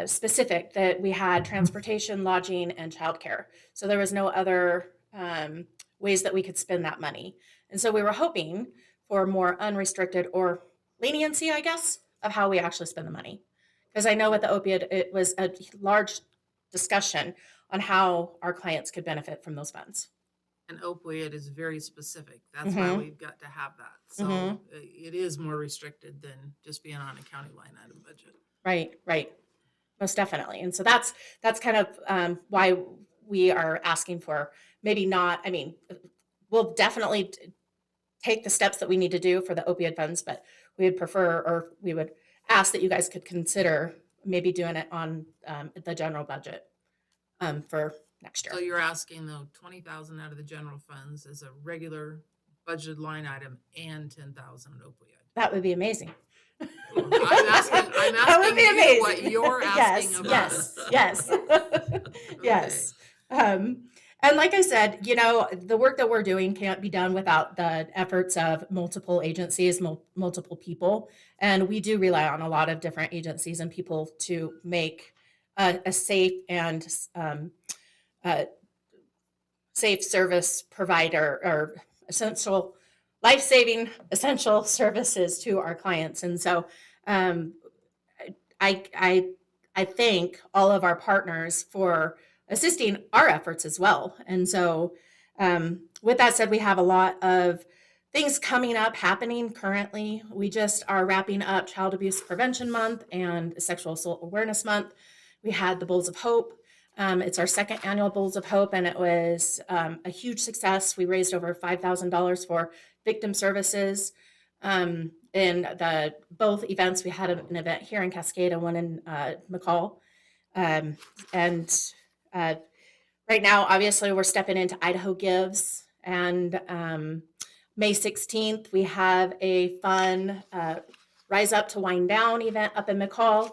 specific that we had transportation, lodging, and childcare. So there was no other ways that we could spend that money, and so we were hoping for more unrestricted or leniency, I guess, of how we actually spend the money. Because I know with the opioid, it was a large discussion on how our clients could benefit from those funds. And opioid is very specific. That's why Mhm. we've got to have that. So Mhm. it is more restricted than just being on a county line item budget. Right. Most definitely. And so that's kind of why we are asking for maybe not, I mean, we'll definitely take the steps that we need to do for the opioid funds, but we would prefer, or we would ask that you guys could consider maybe doing it on the general budget for next So year. you're asking though 20,000 out of the general funds as a regular budgeted line item and 10,000 in opioid. That would be amazing. I'm asking That would be you amazing. what you're asking of us. Yes. Yes. And like I said, the work that we're doing can't be done without the efforts of multiple agencies, multiple people. And we do rely on a lot of different agencies and people to make a safe and safe service provider or essential, life-saving essential services to our clients. And so I thank all of our partners for assisting our efforts as well. And so with that said, we have a lot of things coming up, happening currently. We just are wrapping up Child Abuse Prevention Month and Sexual Assault Awareness Month. We had the Bowls of Hope. It's our second annual Bowls of Hope, and it was a huge success. We raised over $5,000 for victim services. In both events, we had an event here in Cascade and one in McCall. Right now, obviously, we're stepping into Idaho Gives, and May 16th, we have a fun Rise Up to Wind Down event up in McCall.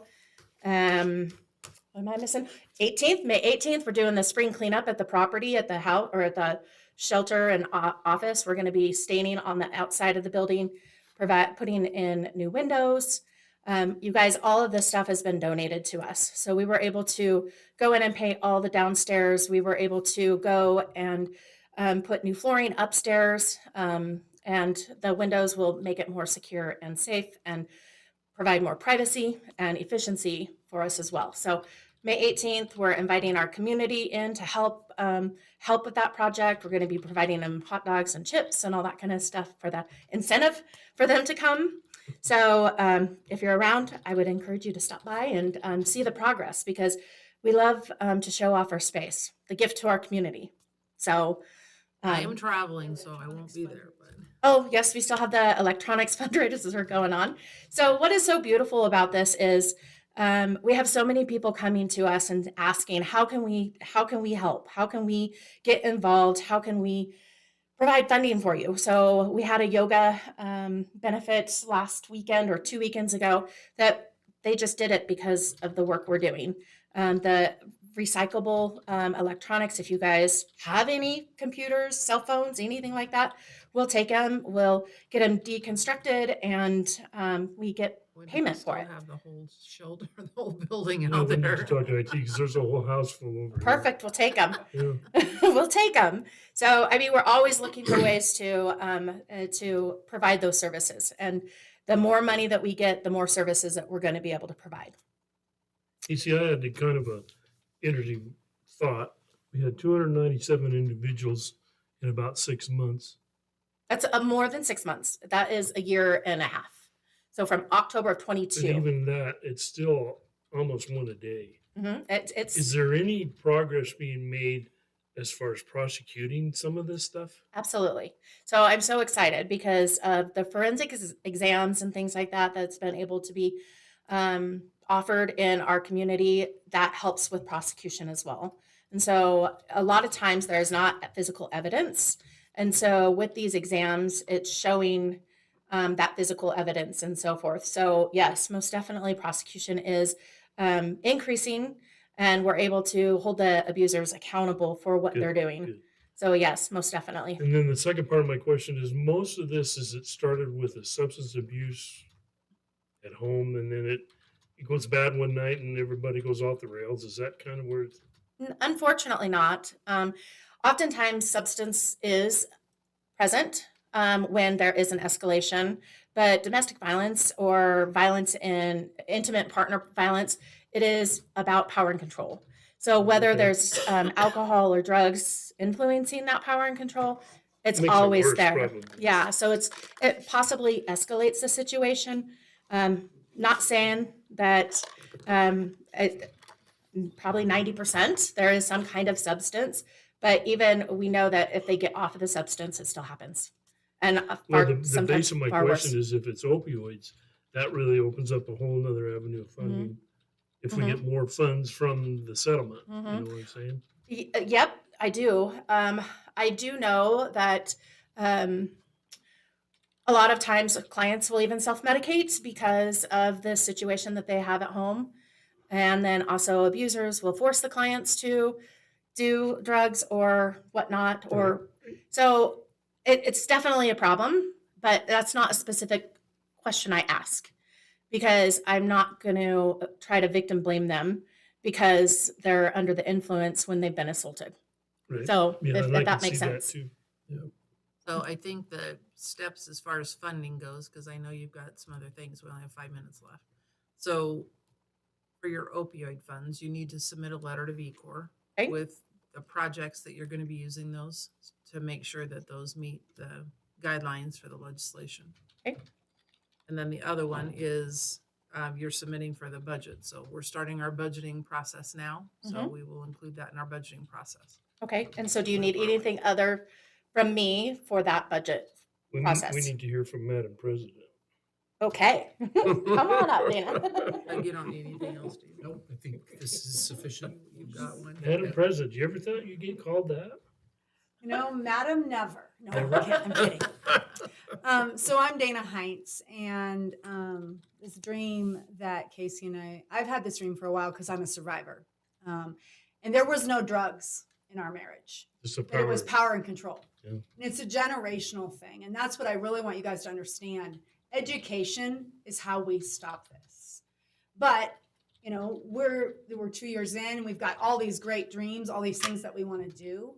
What am I missing? May 18th, we're doing the spring cleanup at the property at the house or at the shelter and office. We're going to be staining on the outside of the building, putting in new windows. You guys, all of this stuff has been donated to us. So we were able to go in and paint all the downstairs. We were able to go and put new flooring upstairs. And the windows will make it more secure and safe and provide more privacy and efficiency for us as well. So May 18th, we're inviting our community in to help with that project. We're going to be providing them hot dogs and chips and all that kind of stuff for the incentive for them to come. So if you're around, I would encourage you to stop by and see the progress, because we love to show off our space, the gift to our community. So I am traveling, so I won't be there, but. oh, yes, we still have the electronics fundraisers going on. So what is so beautiful about this is we have so many people coming to us and asking, how can we help? How can we get involved? How can we provide funding for you? So we had a yoga benefit last weekend or 2 weekends ago that they just did it because of the work we're doing. The recyclable electronics, if you guys have any computers, cell phones, anything like that, we'll take them, we'll get them deconstructed, and we get Would payment you for still it. have the whole shelter, the whole building Yeah, out we need to there. talk to IT, because there's a whole house full over here. Perfect, we'll take them. Yeah. We'll take them. So, I mean, we're always looking for ways to provide those services. And the more money that we get, the more services that we're going to be able to provide. You see, I had kind of a interesting thought. We had 297 individuals in about 6 months. That's more than 6 months. That is a year and a half. So from October of But 22. even that, it's still almost one a day. It's Is there any progress being made as far as prosecuting some of this stuff? absolutely. So I'm so excited because of the forensic exams and things like that that's been able to be offered in our community. That helps with prosecution as well. And so a lot of times there's not physical evidence. And so with these exams, it's showing that physical evidence and so forth. So yes, most definitely prosecution is increasing, and we're able to hold the abusers accountable for what Good, they're doing. good. So yes, most definitely. And then the second part of my question is, most of this is it started with a substance abuse at home, and then it goes bad one night and everybody goes off the rails. Is that kind of where it's? Unfortunately not. Oftentimes substance is present when there is an escalation, but domestic violence or violence in intimate partner violence, it is about power and control. So whether Okay. there's alcohol or drugs influencing that power and control, it's Makes it always worse, there. probably. Yeah, so it possibly escalates the situation. Not saying that probably 90% there is some kind of substance, but even we know that if they get off of the substance, it still happens. And Well, the sometimes base of my far worse. question is, if it's opioids, that really opens up a whole nother avenue of funding. If we get more funds from the settlement, you know what I'm saying? Yep, I do. I do know that a lot of times clients will even self-medicate because of the situation that they have at home. And then also abusers will force the clients to do drugs or whatnot. Or so it's definitely a problem, but that's not a specific question I ask, because I'm not going to try to victim blame them because they're under the influence when they've been assaulted. Right? So Yeah, if and I that can makes see that sense. too. Yeah. So I think the steps as far as funding goes, because I know you've got some other things, we only have 5 minutes left. So for your opioid funds, you need to submit a letter to VCOR Okay. with the projects that you're going to be using those to make sure that those meet the guidelines for the legislation. Okay. And then the other one is you're submitting for the budget. So we're starting our budgeting process now. So Mhm. we will include that in our budgeting process. Okay, and so do you need anything other from me for that budget We process? need to hear from Madam President. Okay. Come on up, Dana. Like, you don't need anything else, do you? Nope, I think this is sufficient. You've got one. Madam President, you ever thought you'd get called that? You know, Madam Never. No, I'm Never? kidding. I'm kidding. So I'm Dana Heinz, and this dream that Casey and I've had this dream for a while because I'm a survivor. And there was no drugs in our marriage. It's a That it was power. power and control. Yeah. And it's a generational thing. And that's what I really want you guys to understand. Education is how we stop this. But, you know, we're 2 years in and we've got all these great dreams, all these things that we want to do,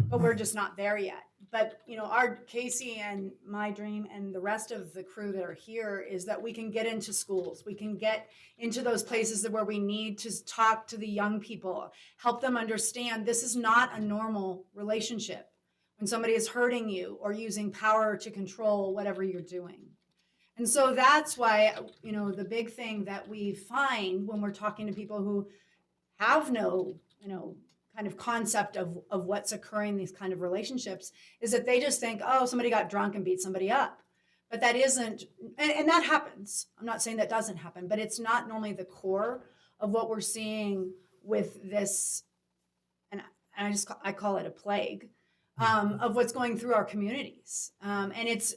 but we're just not there yet. But, you know, our Casey and my dream and the rest of the crew that are here is that we can get into schools. We can get into those places where we need to talk to the young people, help them understand this is not a normal relationship when somebody is hurting you or using power to control whatever you're doing. And so that's why, you know, the big thing that we find when we're talking to people who have no, you know, kind of concept of what's occurring in these kind of relationships is that they just think, oh, somebody got drunk and beat somebody up. But that isn't, and that happens. I'm not saying that doesn't happen, but it's not normally the core of what we're seeing with this, and I call it a plague, of what's going through our communities. And it's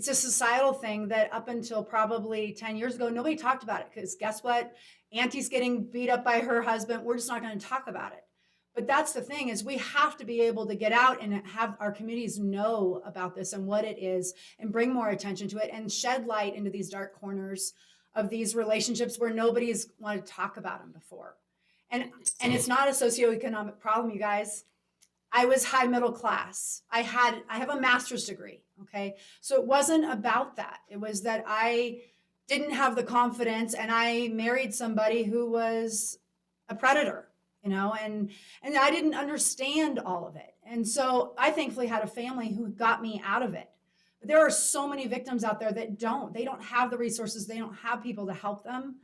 a societal thing that up until probably 10 years ago, nobody talked about it because guess what? Auntie's getting beat up by her husband. We're just not going to talk about it. But that's the thing is we have to be able to get out and have our communities know about this and what it is and bring more attention to it and shed light into these dark corners of these relationships where nobody's wanted to talk about them before. And it's not a socioeconomic problem, you guys. I was high middle class. I have a master's degree. Okay. So it wasn't about that. It was that I didn't have the confidence and I married somebody who was a predator, you know, and I didn't understand all of it. And so I thankfully had a family who got me out of it. But there are so many victims out there that they don't have the resources. They don't have people to help them.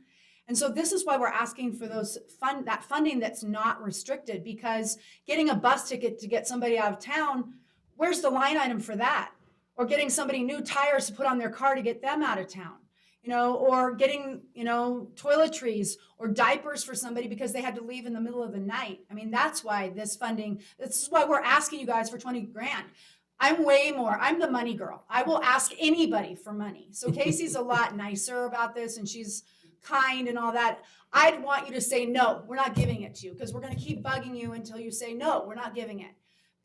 And so this is why we're asking for that funding that's not restricted, because getting a bus ticket to get somebody out of town, where's the line item for that? Or getting somebody new tires to put on their car to get them out of town, you know, or getting, you know, toiletries or diapers for somebody because they had to leave in the middle of the night. I mean, that's why this is why we're asking you guys for 20 grand. I'm the money girl. I will ask anybody for money. So Casey's a lot nicer about this and she's kind and all that. I'd want you to say, no, we're not giving it to you, because we're going to keep bugging you until you say, no, we're not giving it.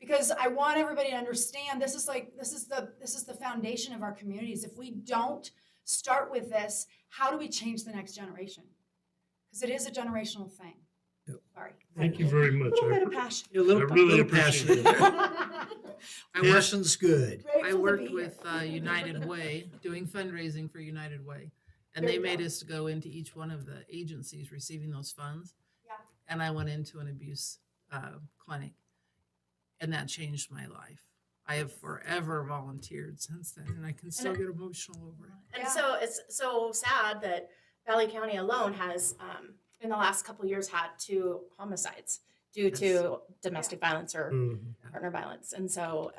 Because I want everybody to understand this is the foundation of our communities. If we don't start with this, how do we change the next generation? Because it is a generational thing. Yep. Sorry. Thank you very much. A little bit of passion. You're a little, I really little appreciate passionate. I worked, Passion's good. I Grateful to worked be here. with United Way, doing fundraising for United Way. And There they you made go. us to go into each one of the agencies receiving those funds. Yeah. And I went into an abuse clinic. And that changed my life. I have forever volunteered since then, and I can still get emotional over it. And Yeah. so it's so sad that Valley County alone has, in the last couple years, had 2 homicides due to domestic violence or partner violence. And so,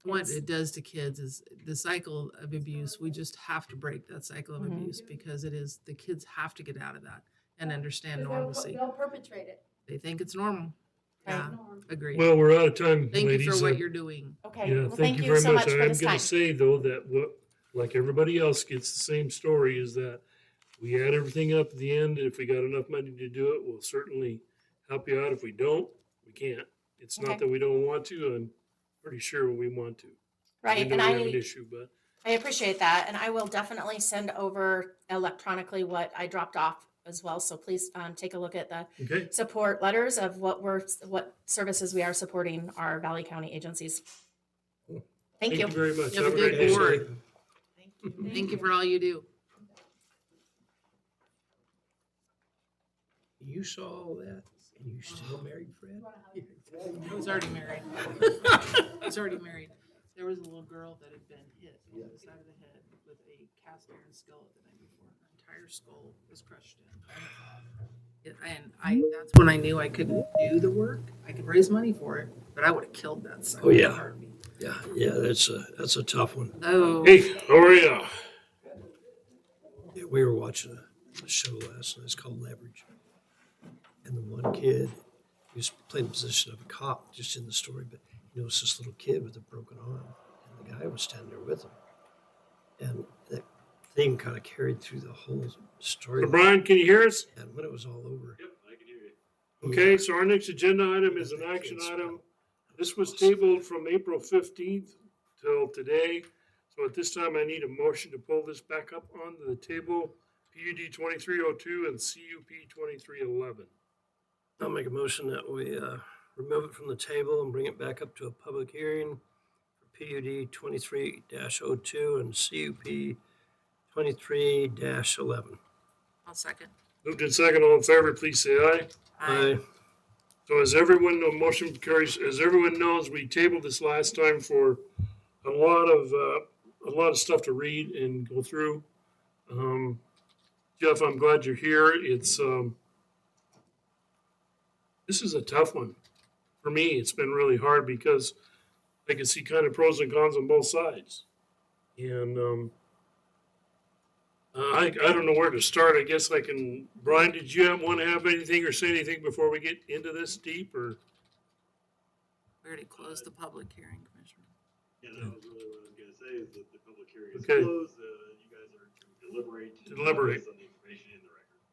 What it's- it does to kids is the cycle of abuse. We just have to break that cycle of Mhm. abuse because the kids have to get out of that and understand Because normalcy. They'll perpetrate it. They think it's normal. Right. Yeah, agreed. Well, we're out of time, Thank ladies. you for what you're doing. okay, Yeah, well, thank you very so much. much for I'm this gonna time. say though that like everybody else gets the same story is that we add everything up at the end. And if we got enough money to do it, we'll certainly help you out. If we don't, we can't. It's Okay. not that we don't want to. I'm pretty sure we want to. Right, We and know we have an I issue, but appreciate that, and I will definitely send over electronically what I dropped off as well. So please take a look at the okay. support letters of what services we are supporting our Valley County agencies. Cool. Thank you. very much. You have a great good day. board. Thank you for all you do. You saw all that and you still married Fred? I was already married. I was already married. There was a little girl that had been hit on the side of the head with a cast iron skillet the night before. Her entire skull was crushed in. That's when I knew I couldn't do the work. I could raise money for it, but I would have killed that sucker. Oh, yeah. in a heartbeat. Yeah, that's a tough one. Oh, Hey, how are you? Yeah, we were watching a show last night. It's called Leverage. And the one kid, he was playing the position of a cop just in the story, but he noticed this little kid with a broken arm. And the guy was standing there with him. And that theme kind of carried through the whole story. So Brian, can you hear us? And when it was all over, Yep, I can hear you. Okay, so our next agenda item is an action item. This was tabled from April 15th till today. So at this time, I need a motion to pull this back up onto the table, PUD 2302 and CUP 2311. I'll make a motion that we remove it from the table and bring it back up to a public hearing for PUD 23-02 and CUP 23-11. I'll second. Moved in second, all in favor, please say aye. Aye. So as everyone, the motion carries, as everyone knows, we tabled this last time for a lot of stuff to read and go through. Jeff, I'm glad you're here. It's, this is a tough one. For me, it's been really hard because I can see kind of pros and cons on both sides. And, I don't know where to start. I guess I can, Brian, did you want to have anything or say anything before we get into this deep, or? We already closed the public hearing, Commissioner. Yeah, that was really what I was gonna say, is that the public hearing is Okay. closed, you guys are to deliberate. and Deliberate. focus on the information in the record.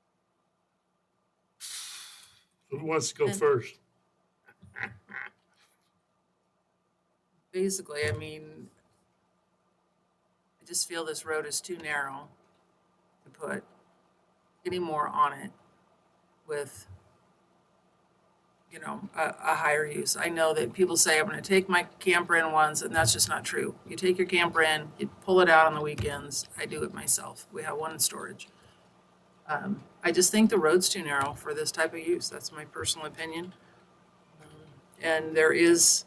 Who wants to go And- first? Basically, I mean, I just feel this road is too narrow to put any more on it with, you know, a higher use. I know that people say, I'm gonna take my camper in once, and that's just not true. You take your camper in, you pull it out on the weekends. I do it myself. We have one in storage. I just think the road's too narrow for this type of use. That's my personal opinion. And there is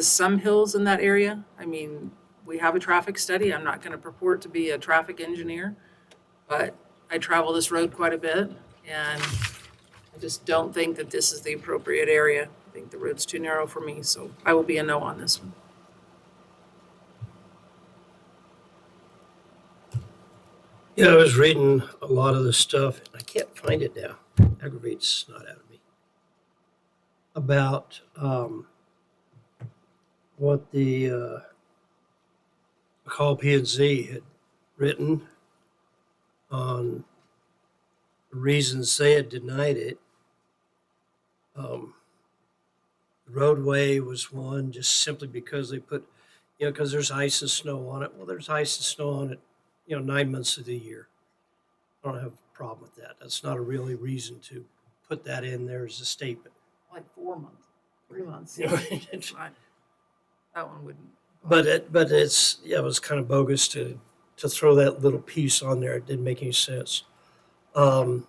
some hills in that area. I mean, we have a traffic study. I'm not gonna purport to be a traffic engineer, but I travel this road quite a bit, and I just don't think that this is the appropriate area. I think the road's too narrow for me, so I will be a no on this one. Yeah, I was reading a lot of this stuff. I can't find it now. Aggravates snot out of me. About what the McCall P&Z had written on the reasons they had denied it. The roadway was one, just simply because they put, because there's ice and snow on it. Well, there's ice and snow on it, 9 months of the year. I don't have a problem with that. That's not a really reason to put that in there as a statement. Like 4 months, 3 months. Yeah. It's fine. That one wouldn't. But it was kind of bogus to throw that little piece on there. It didn't make any sense. As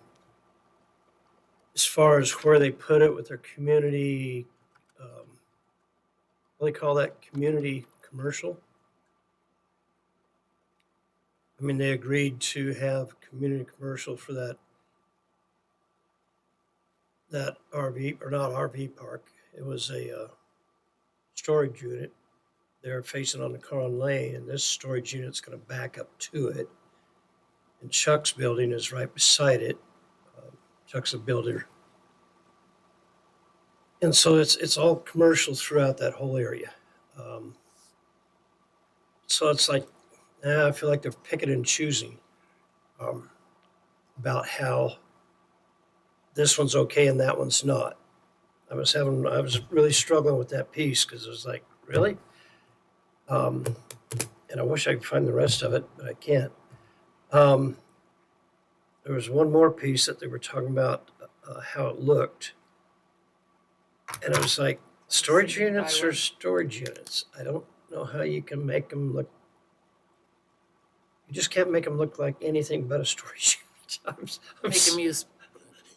far as where they put it with their community, what do they call that, community commercial? I mean, they agreed to have community commercial for that RV, or not RV park. It was a storage unit. They're facing on the Caron Lane, and this storage unit's going to back up to it. And Chuck's building is right beside it. Chuck's a builder. And so it's all commercial throughout that whole area. So it's like, I feel like they're picking and choosing about how this one's okay and that one's not. I was really struggling with that piece because it was like, really? And I wish I could find the rest of it, but I can't. There was one more piece that they were talking about how it looked. And I was like, storage units are storage units. I don't know how you can make them look. You just can't make them look like anything but a storage unit.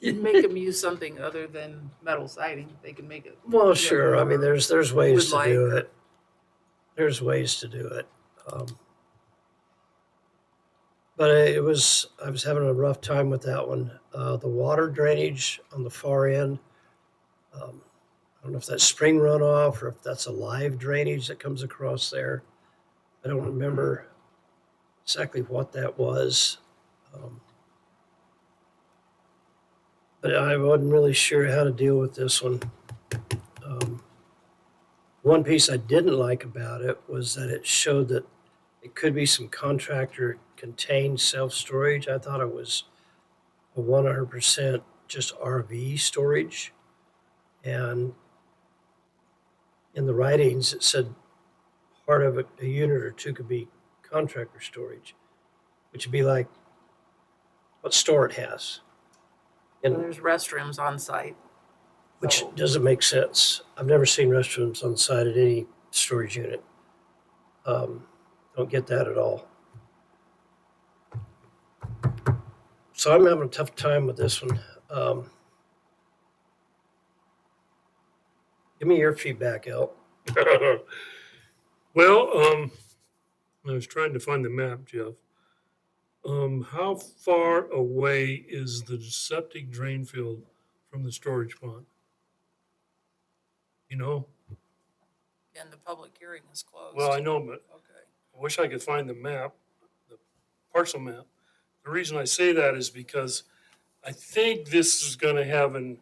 Make them use something other than metal siding. They can make it. Well, sure. I mean, there's ways would to do it. There's ways to do it. But I was having a rough time with that one. The water drainage on the far end. I don't know if that's spring runoff or if that's a live drainage that comes across there. I don't remember exactly what that was. But I wasn't really sure how to deal with this one. One piece I didn't like about it was that it showed that it could be some contractor contained self-storage. I thought it was a 100% just RV storage. And in the writings, it said part of a unit or two could be contractor storage, which would be like what store it has. And There's restrooms on site. which So- doesn't make sense. I've never seen restrooms on site at any storage unit. Don't get that at all. So I'm having a tough time with this one. Give me your feedback, El. Well, I was trying to find the map, Jeff. How far away is the septic drain field from the storage pond? You know? And the public hearing is closed. Well, I know, but Okay. I wish I could find the map, the parcel map. The reason I say that is because I think this is gonna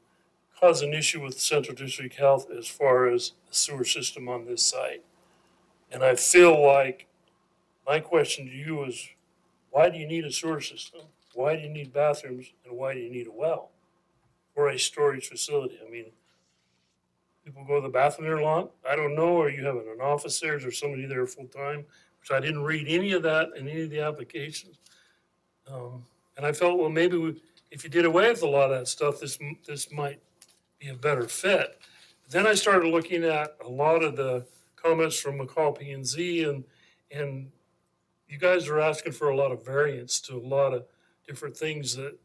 cause an issue with Central District Health as far as the sewer system on this site. And I feel like, my question to you is, why do you need a sewer system? Why do you need bathrooms? And why do you need a well for a storage facility? I mean, people go to the bathroom there a lot. I don't know, are you having an office there? Is there somebody there full-time? Which I didn't read any of that in any of the applications. And I felt, well, maybe if you did away with a lot of that stuff, this might be a better fit. Then I started looking at a lot of the comments from McCall P&Z, and you guys are asking for a lot of variance to a lot of different things that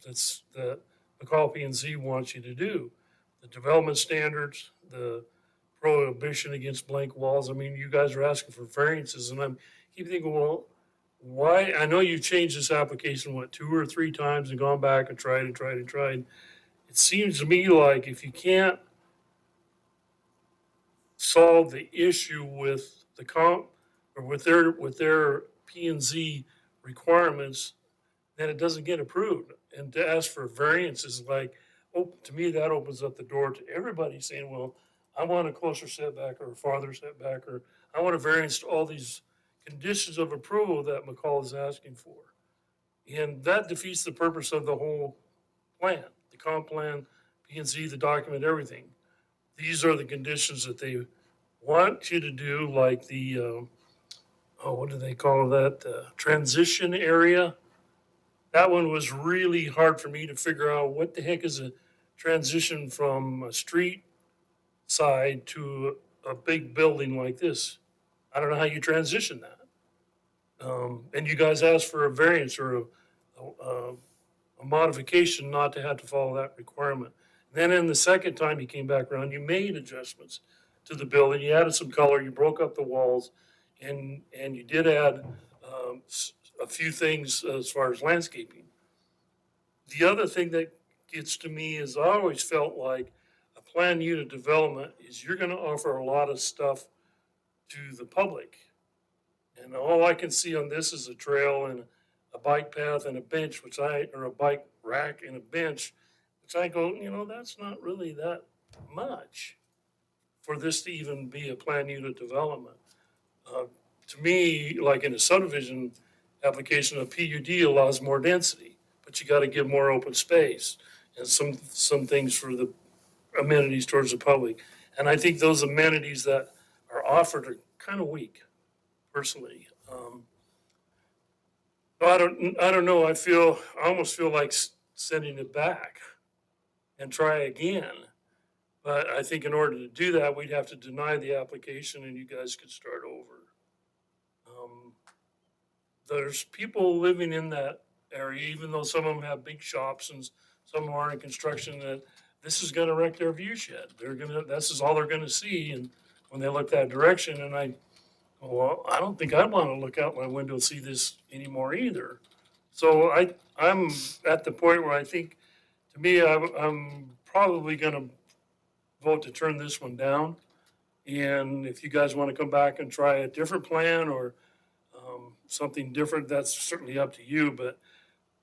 McCall P&Z wants you to do. The development standards, the prohibition against blank walls. I mean, you guys are asking for variances, and I'm keep thinking, well, why? I know you've changed this application, 2 or 3 times and gone back and tried. It seems to me like if you can't solve the issue with the comp or with their P&Z requirements, then it doesn't get approved. And to ask for variance is like, to me, that opens up the door to everybody saying, well, I want a closer setback or a farther setback, or I want a variance to all these conditions of approval that McCall is asking for. And that defeats the purpose of the whole plan, the comp plan, P&Z, the document, everything. These are the conditions that they want you to do, like the, what do they call that? The transition area. That one was really hard for me to figure out what the heck is a transition from a street side to a big building like this. I don't know how you transition that. And you guys asked for a variance or a modification not to have to follow that requirement. Then in the second time you came back around, you made adjustments to the building. You added some color, you broke up the walls, and you did add a few things as far as landscaping. The other thing that gets to me is I always felt like a planned unit development is you're gonna offer a lot of stuff to the public. And all I can see on this is a trail and a bike path and a bench, or a bike rack and a bench, which I go, that's not really that much for this to even be a planned unit development. To me, like in a subdivision application, a PUD allows more density, but you gotta give more open space and some things for the amenities towards the public. And I think those amenities that are offered are kind of weak, personally. I don't know. I almost feel like sending it back and try again. But I think in order to do that, we'd have to deny the application and you guys could start over. There's people living in that area, even though some of them have big shops and some are in construction, that this is gonna wreck their view shed. This is all they're gonna see, and when they look that direction, and I don't think I'd wanna look out my window and see this anymore either. So I'm at the point where I think, to me, I'm probably gonna vote to turn this one down. And if you guys wanna come back and try a different plan or something different, that's certainly up to you, but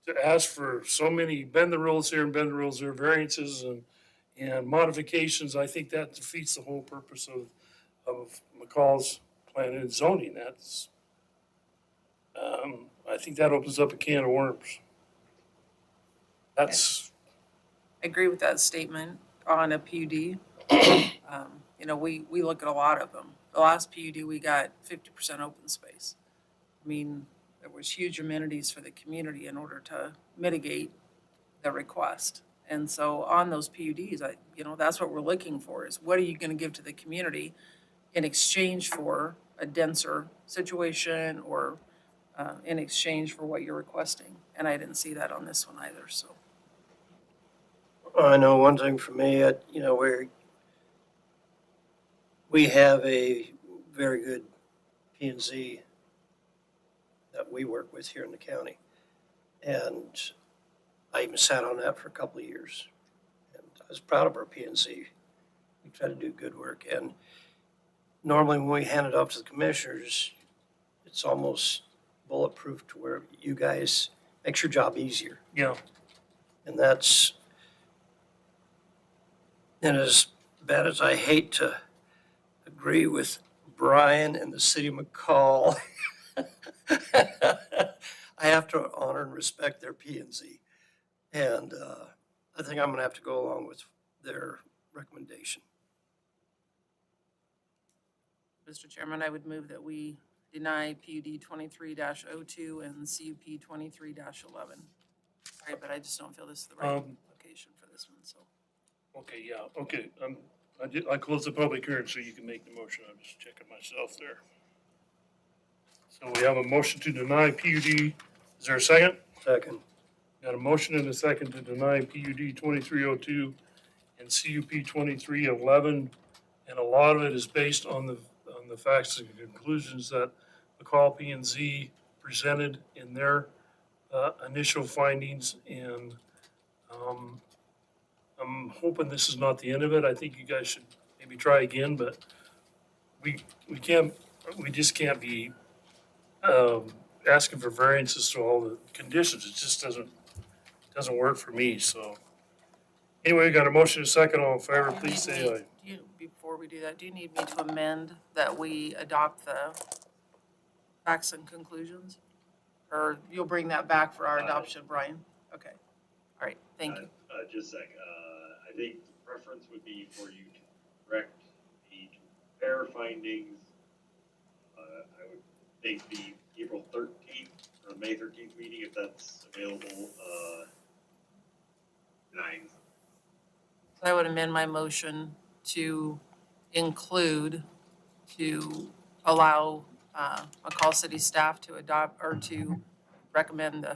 to ask for so many bend the rules here and bend the rules there, variances and modifications, I think that defeats the whole purpose of McCall's plan and zoning. That's, I think that opens up a can of worms. That's, I agree with that statement on a PUD. You know, we look at a lot of them. The last PUD, we got 50% open space. I mean, there was huge amenities for the community in order to mitigate the request. And so on those PUDs, you know, that's what we're looking for, is what are you gonna give to the community in exchange for a denser situation, or in exchange for what you're requesting? And I didn't see that on this one either, so. I know one thing for me, you know, we have a very good P and Z that we work with here in the county. And I even sat on that for a couple of years. And I was proud of our P and Z. We try to do good work. And normally when we hand it off to the commissioners, it's almost bulletproof to where you guys makes your job easier. Yeah. And that's, and as bad as I hate to agree with Brian and the city of McCall, I have to honor and respect their P and Z. And I think I'm gonna have to go along with their recommendation. Mr. Chairman, I would move that we deny PUD 23-02 and CUP 23-11. Right, but I just don't feel this is the right location for this one, so. Okay, yeah, okay. I closed the public hearing so you can make the motion. I'm just checking myself there. So we have a motion to deny PUD. Is there a second? Second. Got a motion and a second to deny PUD 2302 and CUP 2311. And a lot of it is based on the facts and conclusions that McCall P and Z presented in their initial findings. And I'm hoping this is not the end of it. I think you guys should maybe try again, but we just can't be asking for variances to all the conditions. It just doesn't work for me, so. Anyway, we got a motion and a second. All in favor, please say aye. Before we do that, do you need me to amend that we adopt the facts and conclusions? Or you'll bring that back for our adoption, Brian? Okay. All right, thank you. Just a sec, I think the preference would be for you to correct the compare findings. I would think the April 13th or May 13th meeting, if that's available, 9. I would amend my motion to include, to allow McCall City staff to adopt, or to recommend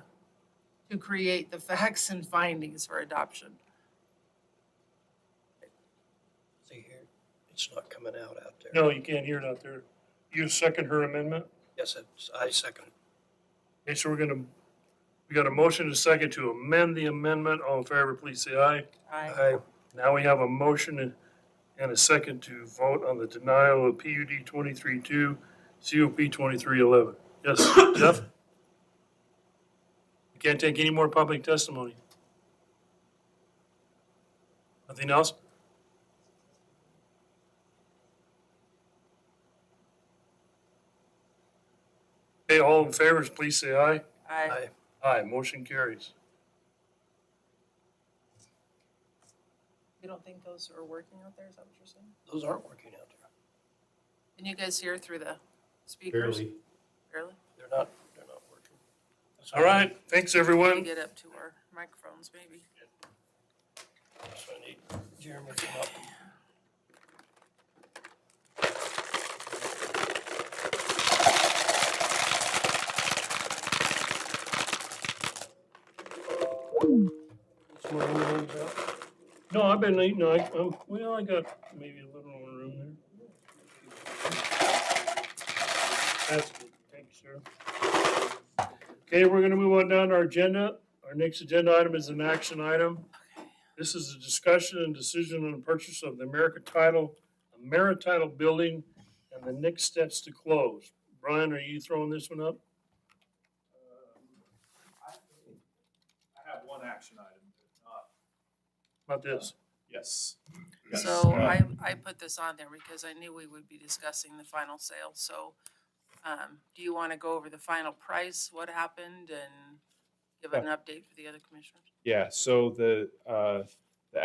to create the facts and findings for adoption. See here, it's not coming out there. No, you can't hear it out there. You second her amendment? Yes, I second it. Okay, so we got a motion and a second to amend the amendment. All in favor, please say aye. Aye. Now we have a motion and a second to vote on the denial of PUD 23-2, COP 23-11. Yes, Jeff? You can't take any more public testimony. Nothing else? Okay, all in favor, please say aye. Aye. Aye, motion carries. You don't think those are working out there? Is that what you're saying? Those aren't working out there. Can you guys hear through the speakers? Barely. Barely? They're not working. That's All right, thanks, We everyone. get up to our microphones, maybe. That's why I need Jeremy to come up. Some more names out? No, I've been eating, well, I got maybe a little more room there. That's good, thank you, sir. Okay, we're gonna move on down to our agenda. Our next agenda item is an action item. This is a discussion and decision on the purchase of the Amerititle building and the next steps to close. Brian, are you throwing this one up? I have one action item, if not. About this? Yes. So I put this on there because I knew we would be discussing the final sale. So do you want to go over the final price, what happened, and give an update for the other commissioners? Yeah, so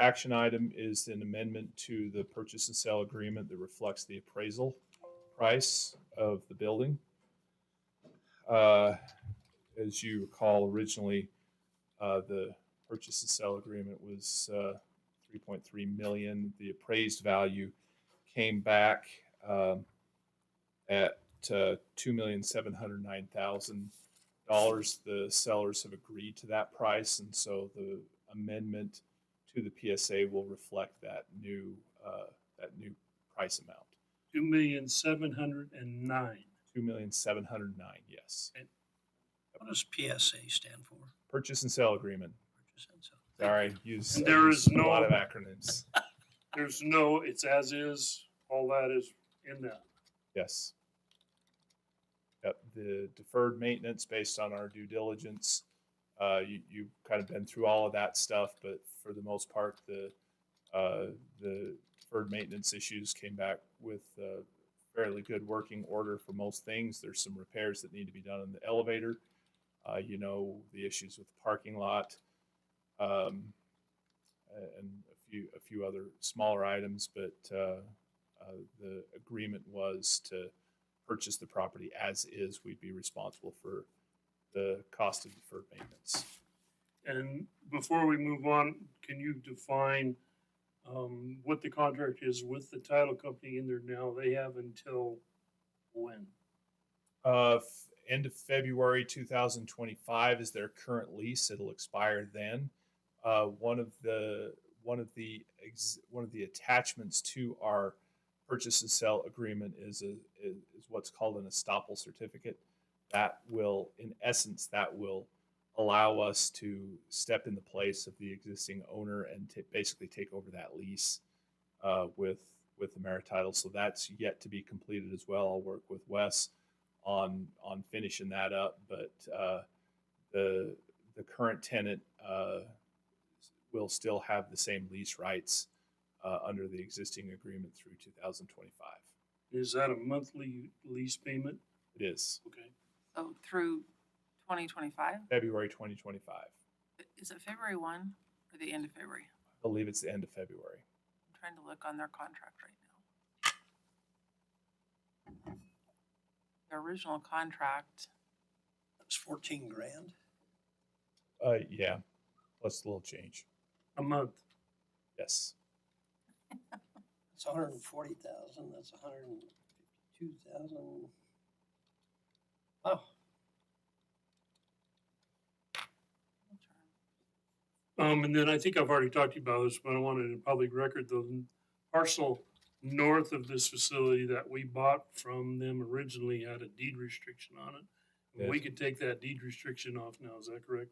action item is an amendment to the purchase and sale agreement that reflects the appraisal price of the building. As you recall, originally, the purchase and sale agreement was 3.3 million. The appraised value came back at $2,709,000. The sellers have agreed to that price, and so the amendment to the PSA will reflect that new price amount. 2,709,000. 2,709,000. Yes. What does PSA stand for? Purchase and sale agreement. Purchase and sale. Sorry, use And there is a lot no- of acronyms. There's no, it's as is, all that is in that. Yes. Yep, the deferred maintenance based on our due diligence. You've kind of been through all of that stuff, but for the most part, the deferred maintenance issues came back with fairly good working order for most things. There's some repairs that need to be done in the elevator. The issues with the parking lot, and a few other smaller items, but the agreement was to purchase the property as is. We'd be responsible for the cost of deferred maintenance. And before we move on, can you define what the contract is with the title company in there now? They have until when? End of February 2025 is their current lease. It'll expire then. One of the attachments to our purchase and sale agreement is what's called an estoppel certificate. That will allow us to step in the place of the existing owner and basically take over that lease with the Marititle. So that's yet to be completed as well. I'll work with Wes on finishing that up, but the current tenant will still have the same lease rights under the existing agreement through 2025. Is that a monthly lease payment? It is Okay. So through 2025? February 2025. Is it February 1 or the end of February? I believe it's the end of February. I'm trying to look on their contract right now. The original contract, That was 14 grand. Yeah, plus a little change. A month. Yes. It's 140,000. That's 152,000. Wow. And then I think I've already talked to you about this, but I wanted a public record, the parcel north of this facility that we bought from them originally had a deed restriction on it. Yes. We could take that deed restriction off now, is that correct?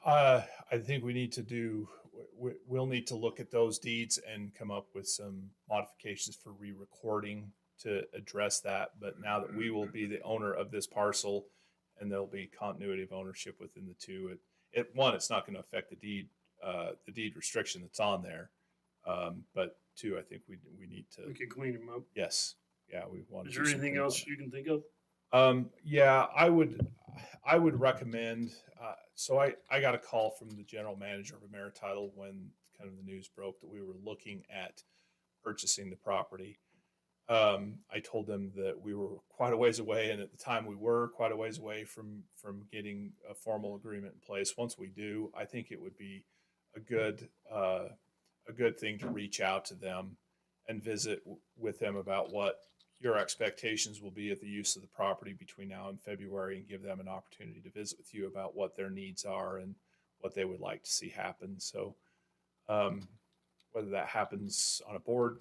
I think we need to we'll need to look at those deeds and come up with some modifications for re-recording to address that. But now that we will be the owner of this parcel and there'll be continuity of ownership within the two, it's not going to affect the deed restriction that's on there. But two, I think we need to. We could clean them up. Yes. Yeah. We want. Is there anything else you can think of? Yeah, I would recommend, so I got a call from the general manager of Marititle when kind of the news broke that we were looking at purchasing the property. I told them that we were quite a ways away, and at the time we were quite a ways away from getting a formal agreement in place. Once we do, I think it would be a good thing to reach out to them and visit with them about what your expectations will be of the use of the property between now and February, and give them an opportunity to visit with you about what their needs are and what they would like to see happen. So whether that happens on a board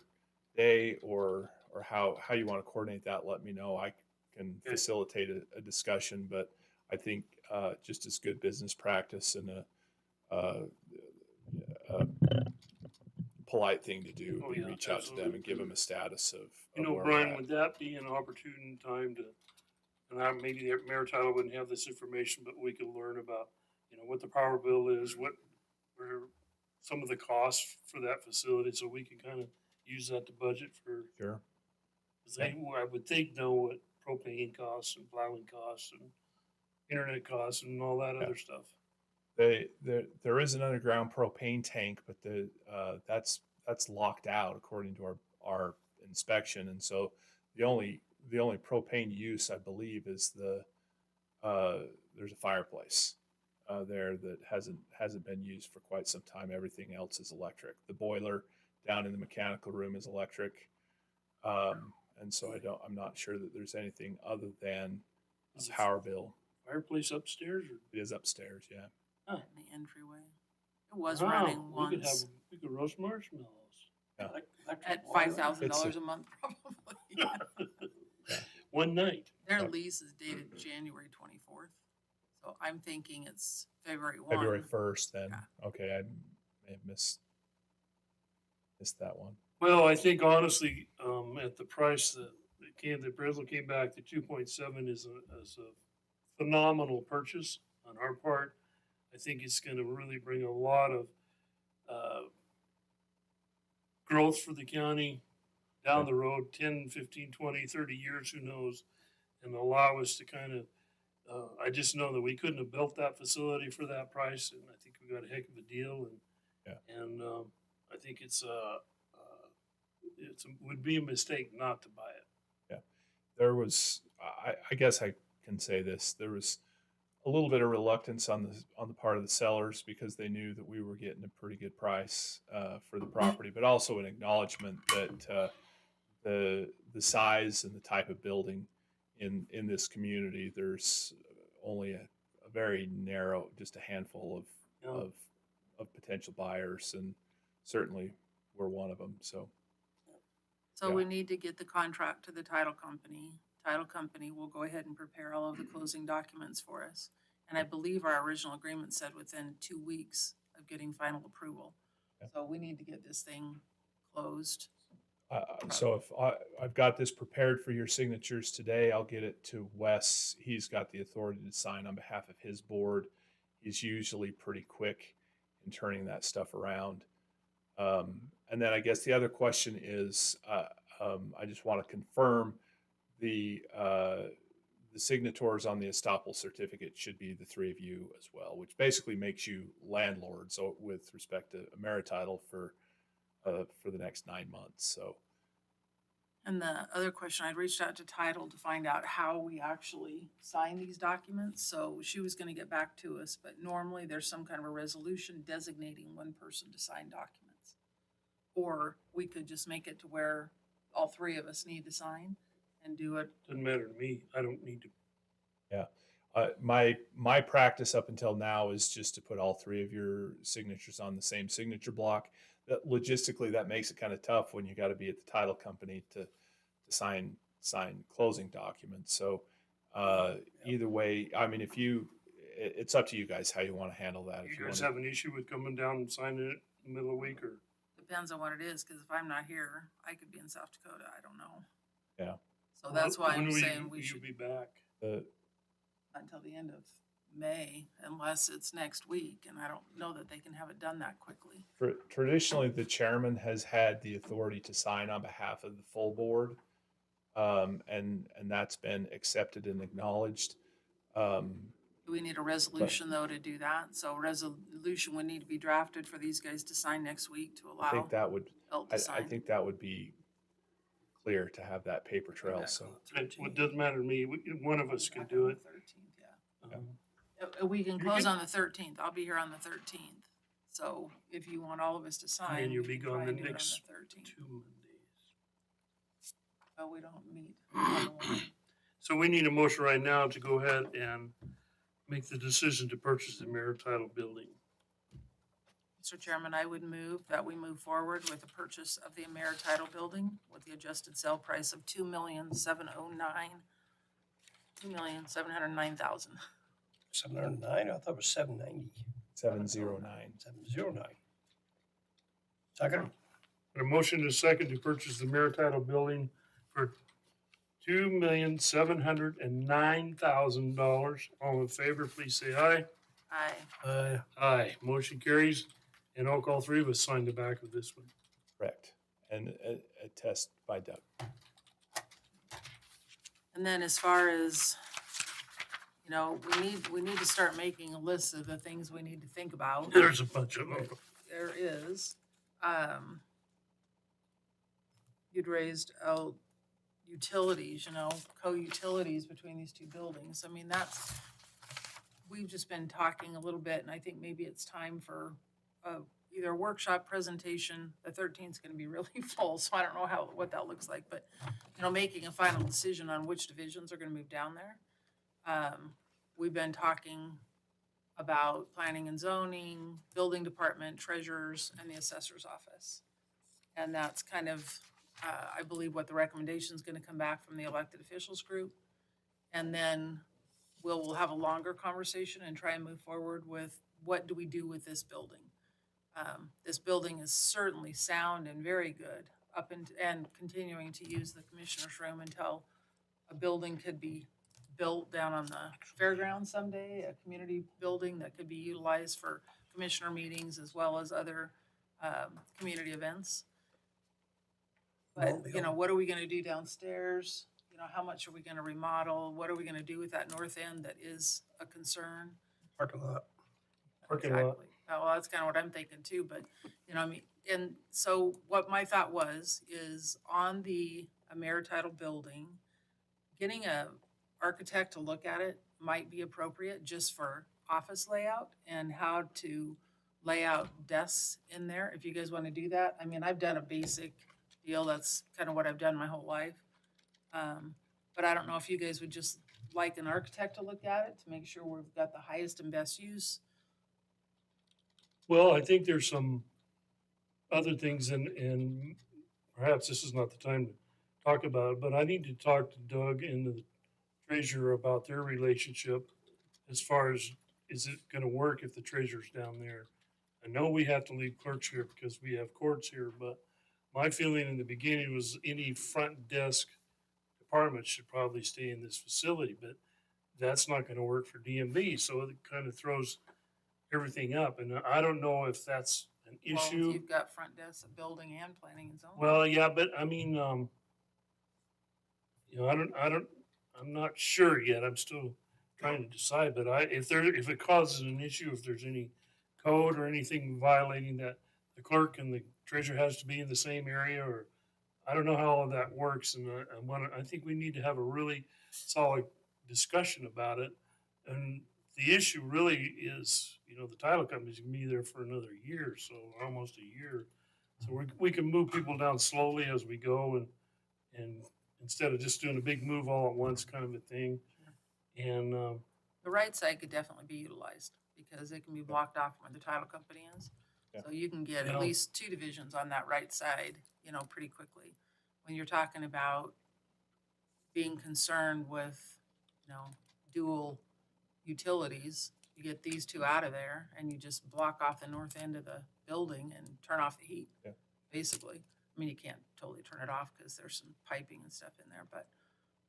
day or how you want to coordinate that, let me know. I can facilitate a discussion, but I think just as good business practice and a polite thing to do, Oh, yeah, reach out to them absolutely. and give them a status of You know, where we're Brian, at. would that be an opportune time to, and maybe the Marititle wouldn't have this information, but we could learn about, what the power bill is, where some of the costs for that facility, so we can kind of use that to budget for. Sure. 'Cause I would think know what propane costs and plowing costs and internet costs and all that other stuff. There is an underground propane tank, but that's locked out according to our inspection. And so the only propane use, I believe, is there's a fireplace there that hasn't been used for quite some time. Everything else is electric. The boiler down in the mechanical room is electric. And so I'm not sure that there's anything other than a power bill. Fireplace upstairs or? It is upstairs, yeah. In the entryway. It was Wow, running we could once we could roast marshmallows. Yeah. at $5,000 a month probably. One night. Their lease is dated January 24th. So I'm thinking it's February 1. February 1st then. Yeah. Okay, I may have missed that one. Well, I think honestly, at the price that the appraisal came back, the 2.7 is a phenomenal purchase on our part. I think it's gonna really bring a lot of, growth for the county down the road, 10, 15, 20, 30 years, who knows? And allow us to kind of, I just know that we couldn't have built that facility for that price, and I think we got a heck of a deal, and I think would be a mistake not to buy it. There was, I guess I can say this, there was a little bit of reluctance on the part of the sellers because they knew that we were getting a pretty good price for the property, but also an acknowledgement that the size and the type of building in this community, there's only a very narrow, just a handful of potential buyers, and certainly we're one of them. So So we need to get the contract to the title company. Title company will go ahead and prepare all of the closing documents for us. And I believe our original agreement said within 2 weeks of getting final approval. So we need to get this thing closed. so if I've got this prepared for your signatures today, I'll get it to Wes. He's got the authority to sign on behalf of his board. He's usually pretty quick in turning that stuff around. And then I guess the other question is, I just want to confirm the signatories on the estoppel certificate should be the three of you as well, which basically makes you landlords with respect to Amerititle for the next 9 months. So. And the other question, I reached out to Title to find out how we actually sign these documents. So she was gonna get back to us, but normally there's some kind of a resolution designating one person to sign documents. Or we could just make it to where all three of us need to sign and do it. Doesn't matter to me. I don't need to. Yeah. My practice up until now is just to put all three of your signatures on the same signature block. That logistically, that makes it kind of tough when you got to be at the title company to sign closing documents. So either way, I mean, it's up to you guys how you want to handle that. You guys have an issue with coming down and signing it in the middle of the week, or? Depends on what it is, because if I'm not here, I could be in South Dakota. I don't know. Yeah. So that's why When I'm will saying we you should be back. until the end of May, unless it's next week, and I don't know that they can have it done that quickly. Traditionally, the chairman has had the authority to sign on behalf of the full board, and that's been accepted and acknowledged. Do we need a resolution, though, to do that? So resolution would need to be drafted for these guys to sign next week to I think allow that would. Elt to I sign. think that would be clear to have that paper trail. So It doesn't matter to me. One of us can do it. 13th, yeah. We can close on the 13th. I'll be here on the 13th. So if you want all of us to sign. And you'll we be can gone try the and do it on next 13th. 2 Mondays. But we don't meet. on the one. So we need a motion right now to go ahead and make the decision to purchase the Amerititle building. Mr. Chairman, I would move that we move forward with the purchase of the Amerititle building with the adjusted sale price of $2,709,000. $2,709,000. 709, I thought it was 790. 709. 709. Second? A motion is second to purchase the Amerititle building for $2,709,000. All in favor, please say aye. Aye. Aye. Motion carries. And all three of us signed the back of this one. Correct. And a test by Doug. And then as far as, You know, we need to start making a list of the things we need to think about. There's a bunch of them. There is. You'd raised out utilities, you know, co-utilities between these two buildings. I mean, we've just been talking a little bit, and I think maybe it's time for either a workshop presentation. The 13th is going to be really full, so I don't know what that looks like, but, you know, making a final decision on which divisions are going to move down there. We've been talking about planning and zoning, building department, treasurers, and the assessor's office. And that's kind of, I believe, what the recommendation is going to come back from the elected officials group. And then we'll have a longer conversation and try and move forward with what do we do with this building. This building is certainly sound and very good and continuing to use the commissioner's room until a building could be built down on the fairgrounds someday, a community building that could be utilized for commissioner meetings as well as other community events. But, you know, what are we gonna do downstairs? You know, how much are we gonna remodel? What are we gonna do with that north end that is a concern? Parking lot. Parking lot. Exactly. Well, that's kind of what I'm thinking too, but, you know, I mean, and so what my thought is on the Ameritidal building, getting a architect to look at it might be appropriate just for office layout and how to lay out desks in there. If you guys want to do that, I mean, I've done a basic deal. That's kind of what I've done my whole life. But I don't know if you guys would just like an architect to look at it to make sure we've got the highest and best use. Well, I think there's some other things and perhaps this is not the time to talk about it, but I need to talk to Doug and the treasurer about their relationship as far as, is it gonna work if the treasurer's down there? I know we have to leave clerks here because we have courts here, but my feeling in the beginning was any front desk department should probably stay in this facility, but that's not gonna work for DMV, so it kind of throws everything up, and I don't know if that's an Well, if issue. you've got front desks, a building and planning and zoning. Well, yeah, but I mean, you know, I'm not sure yet. I'm still trying to decide, but if it causes an issue, if there's any code or anything violating that, the clerk and the treasurer has to be in the same area, or I don't know how all of that works, and I think we need to have a really solid discussion about it. And the issue really is, you know, the title company's gonna be there for another year, so almost a year. So we can move people down slowly as we go and instead of just doing a big move all at once kind of a thing. And, The right side could definitely be utilized because it can be blocked off from where the title company is. Yeah. So you can get Yeah. at least two divisions on that right side, you know, pretty quickly. When you're talking about being concerned with, you know, dual utilities, you get these two out of there and you just block off the north end of the building and turn off the heat, Yeah. basically. I mean, you can't totally turn it off because there's some piping and stuff in there, but,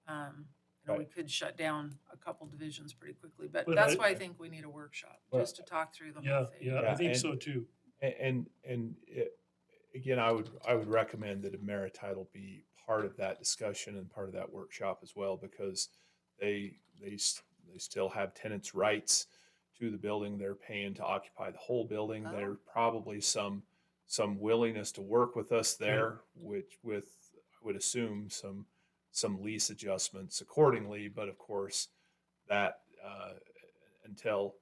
you know, we Right. could shut down a couple divisions pretty quickly, but But that's I- why I think we need a workshop, Well, just to talk through the whole yeah, thing. yeah, I Yeah, think and- so too. And again, I would recommend that Ameritidal be part of that discussion and part of that workshop as well, because they still have tenants' rights to the building. They're paying to occupy the whole building. Oh. There probably some willingness to work with us there, which with, I would assume, some lease adjustments accordingly. But of course, that until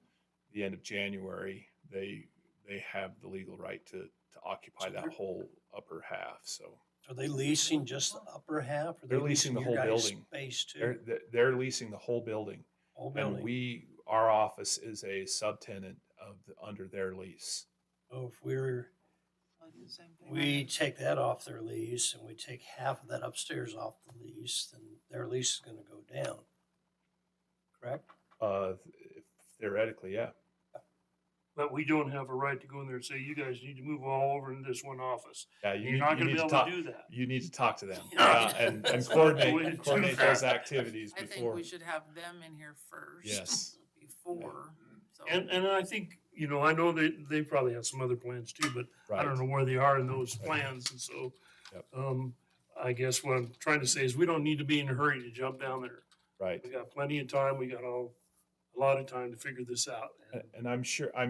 the end of January, they have the legal right to occupy So that they're- whole upper half. So Are they leasing just the upper half? Or they're leasing the your whole guys' building. Space too? they're leasing the whole building. Whole And building. our office is a subtenant under their lease. So if we're, I'll do the same thing. we take that off their lease and we take half of that upstairs off the lease, then their lease is gonna go down. Correct? Theoretically, yeah. But we don't have a right to go in there and say, you guys need to move all over in this one office. Yeah, You're not gonna be able to do that. You need to talk to them Yeah. and That's not the way to do coordinate that. those activities I think before. we should have them in here first. Yes. Before, so. And I think, you know, I know they probably have some other plans too, but I don't Right. know where they are in those plans. And so, Yep. I guess what I'm trying to say is we don't need to be in a hurry to jump down there. Right. We got plenty of time. We got all a lot of time to figure this out. And I'm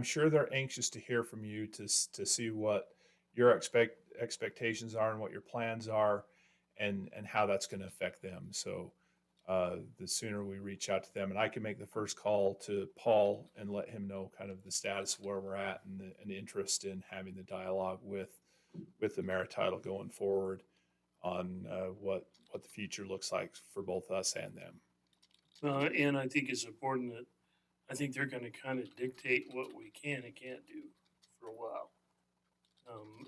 sure they're anxious to hear from you to see what your expectations are and what your plans are, and how that's going to affect them. So the sooner we reach out to them, and I can make the first call to Paul and let him know kind of the status of where we're at and the interest in having the dialogue with the Marititle going forward on what the future looks like for both us and them. And I think it's important that, I think they're gonna kind of dictate what we can and can't do for a while.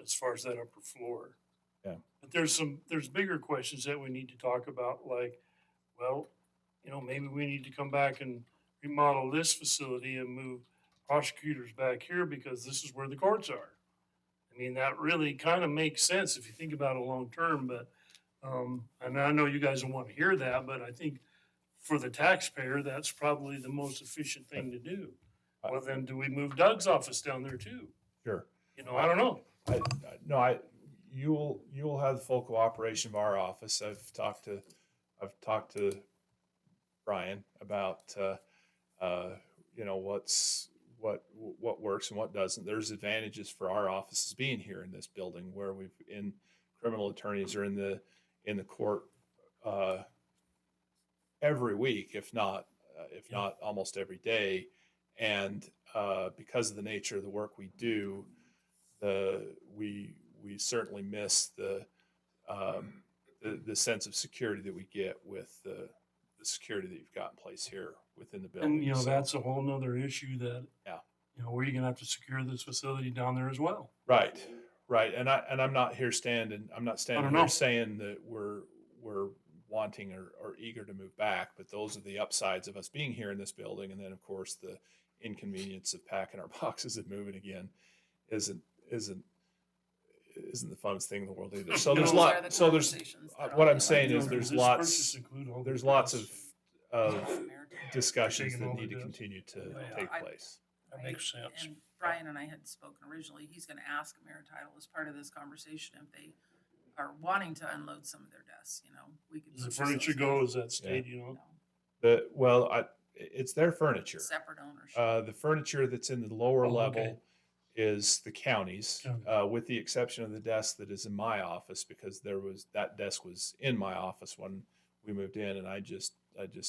As far as that upper floor. Yeah. But there's bigger questions that we need to talk about, like, well, maybe we need to come back and remodel this facility and move prosecutors back here because this is where the courts are. I mean, that really kind of makes sense if you think about it long term, but, and I know you guys don't want to hear that, but I think for the taxpayer, that's probably the most efficient thing to do. Well, then do we move Doug's office down there too? Sure. I don't know. You will have the full cooperation of our office. I've talked to Brian about what works and what doesn't. There's advantages for our offices being here in this building, where criminal attorneys are in the court every week, if not almost every day. And because of the nature of the work we do, we certainly miss the sense of security that we get with the security that you've got in place here within the building. And, So, that's a whole nother issue that, yeah. Where you're gonna have to secure this facility down there as well. Right. And I'm not here I'm not standing know. here saying that we're wanting or eager to move back, but those are the upsides of us being here in this building. And then of course the inconvenience of packing our boxes and moving again isn't the funnest thing in the world either. So there's what I'm saying is Does there's this purchase include all the lots costs? of discussions Taking that all need the to debt. continue to Yeah. take I- place. That makes sense. And Brian and I had spoken originally, he's gonna ask Marititle as part of this conversation if they are wanting to unload some of their desks, we could. Does the purchase furniture those go, desks. is that stayed, It's their furniture. Separate ownership. The furniture that's in the lower Oh, okay. level is the county's, County. with the exception of the desk that is in my office, because that desk was in my office when we moved in, and I just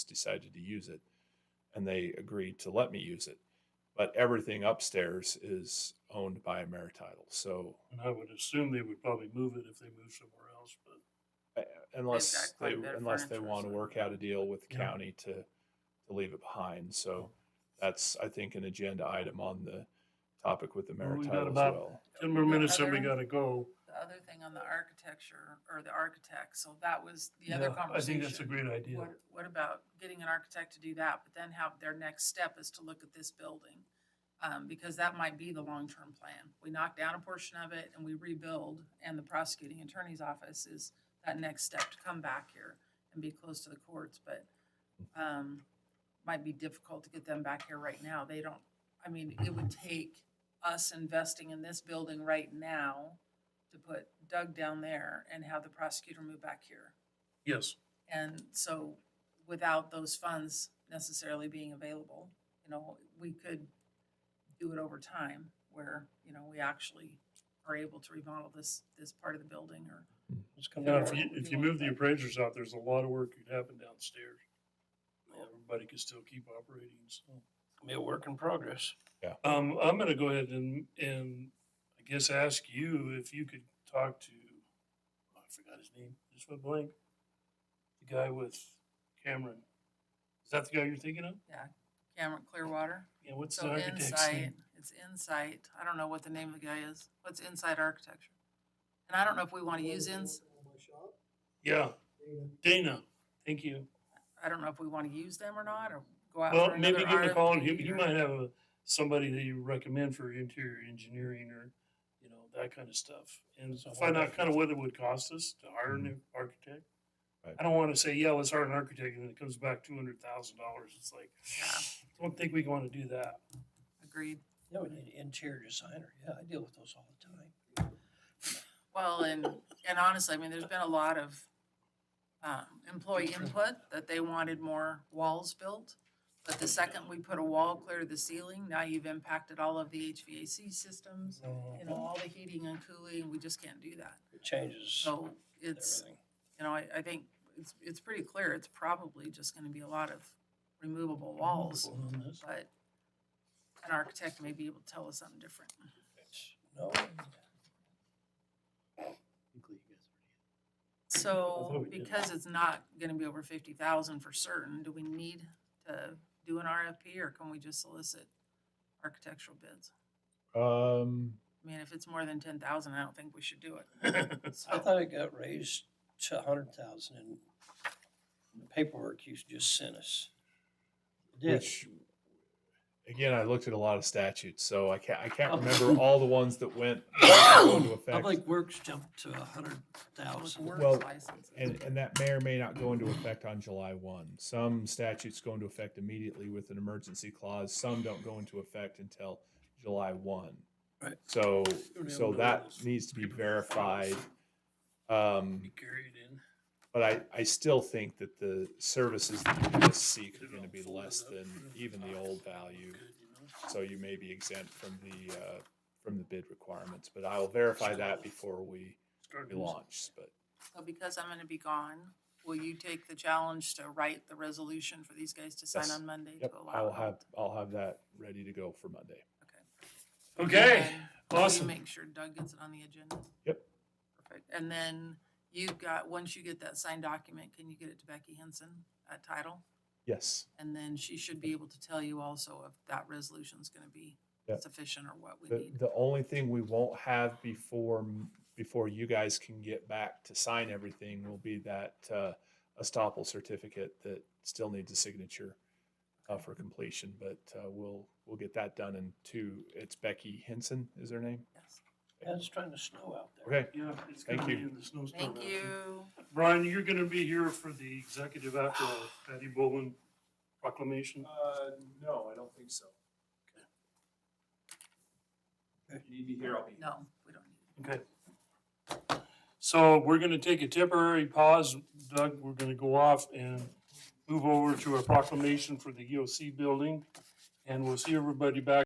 decided to use it, and they agreed to let me use it. But everything upstairs is owned by Marititle. So And I would assume they would probably move it if they moved somewhere else, but. unless got quite they a bit of unless they furniture, want to so- work out a deal with the Yeah. county to leave it behind. So that's, I think, an agenda item on the topic with the Well, we got Marititle as about well. 10 more minutes and we other- gotta go. The other thing on the architecture or the architect, so that was the other Yeah, I conversation. think that's a great idea. What about getting an architect to do that, but then have their next step is to look at this building? Because that might be the long-term plan. We knock down a portion of it and we rebuild, and the prosecuting attorney's office is that next step to come back here and be close to the courts, but, might be difficult to get them back here right now. It would take us investing in this building right now to put Doug down there and have the prosecutor move back here. Yes. And so without those funds necessarily being available, we could do it over time where, we actually are able to remodel this part of the building or. Now, if you move the appraisers out, there's a lot of work could happen downstairs. Everybody could still keep operating, so. Be a work in progress. I'm gonna go ahead and I guess ask you if you could talk to, I forgot his name, just went blank. The guy with Cameron. Is that the guy you're thinking of? Yeah, Cameron Clearwater. Yeah, what's the So architect's Insight, name? it's Insight. I don't know what the name of the guy is. What's Insight Architecture? And I don't know if we want to use My shop, Yeah, Dana. Dana, thank you. I don't know if we want to use them or not, or go out Well, for maybe another give him a call, and RFP he or- might have somebody that you recommend for interior engineering or, that kind of stuff. And find out kind of what it would cost us to hire a new architect. Right. I don't want to say, yeah, let's hire an architect, and it comes back $200,000. It's like, I don't think we want to do that. Agreed. Yeah, we need an interior designer. Yeah, I deal with those all the time. Well, and honestly, there's been a lot of employee input that they wanted more walls built. But the second we put a wall clear to the ceiling, now you've impacted all of the HVAC systems, you know, all the heating and cooling, we just can't do that. It changes So it's, everything. you know, I think it's pretty clear, it's probably just gonna be a lot of removable walls, On this. but an architect may be able to tell us something different. No, So thought we did. because it's not gonna be over 50,000 for certain, do we need to do an RFP or can we just solicit architectural bids? Um, I mean, if it's more than 10,000, I don't think we should do it. I So, thought it got raised to 100,000 in the paperwork you just sent us. It did. which, again, I looked at a lot of statutes, so I can't remember all the ones that went into effect. Public Works jumped to public 100,000. works Well, licenses. And that may or may not go into effect on July 1. Some statutes go into effect immediately with an emergency clause. Some don't go into effect until July 1. Right. So, Don't have so one of that those needs to be paper verified. Be carried in. But I still think that the services that you're gonna seek are gonna be less than even the old value. Good, you know? So you may be exempt from the bid requirements, but I will verify that before we Start we using- launch, but. So because I'm gonna be gone, will you take the challenge to write the resolution for these guys to sign Yes. on Monday to Yep, allow? it? I'll have that ready to go for Monday. Okay, And will you awesome. Make sure Doug gets it on the agenda. Yep. Perfect. And then you've got, once you get that signed document, can you get it to Becky Henson at title? Yes. And then she should be able to tell you also if that resolution's gonna be Yep. sufficient or what we The, need. the only thing we won't have before you guys can get back to sign everything will be that estoppel certificate that still needs a signature for completion, but we'll get that done in two. It's Becky Henson is her name. Yes. Yeah, it's trying to snow out there. Okay. Yeah, it's gonna Thank be you. in the snowstorm. Thank you. Brian, you're gonna be here for the executive after our Patty Bowen proclamation? No, I don't think so. If you need me here, I'll be. No, we don't need it. Okay. So we're gonna take a temporary pause. Doug, we're gonna go off and move over to our proclamation for the EOC building. And we'll see everybody back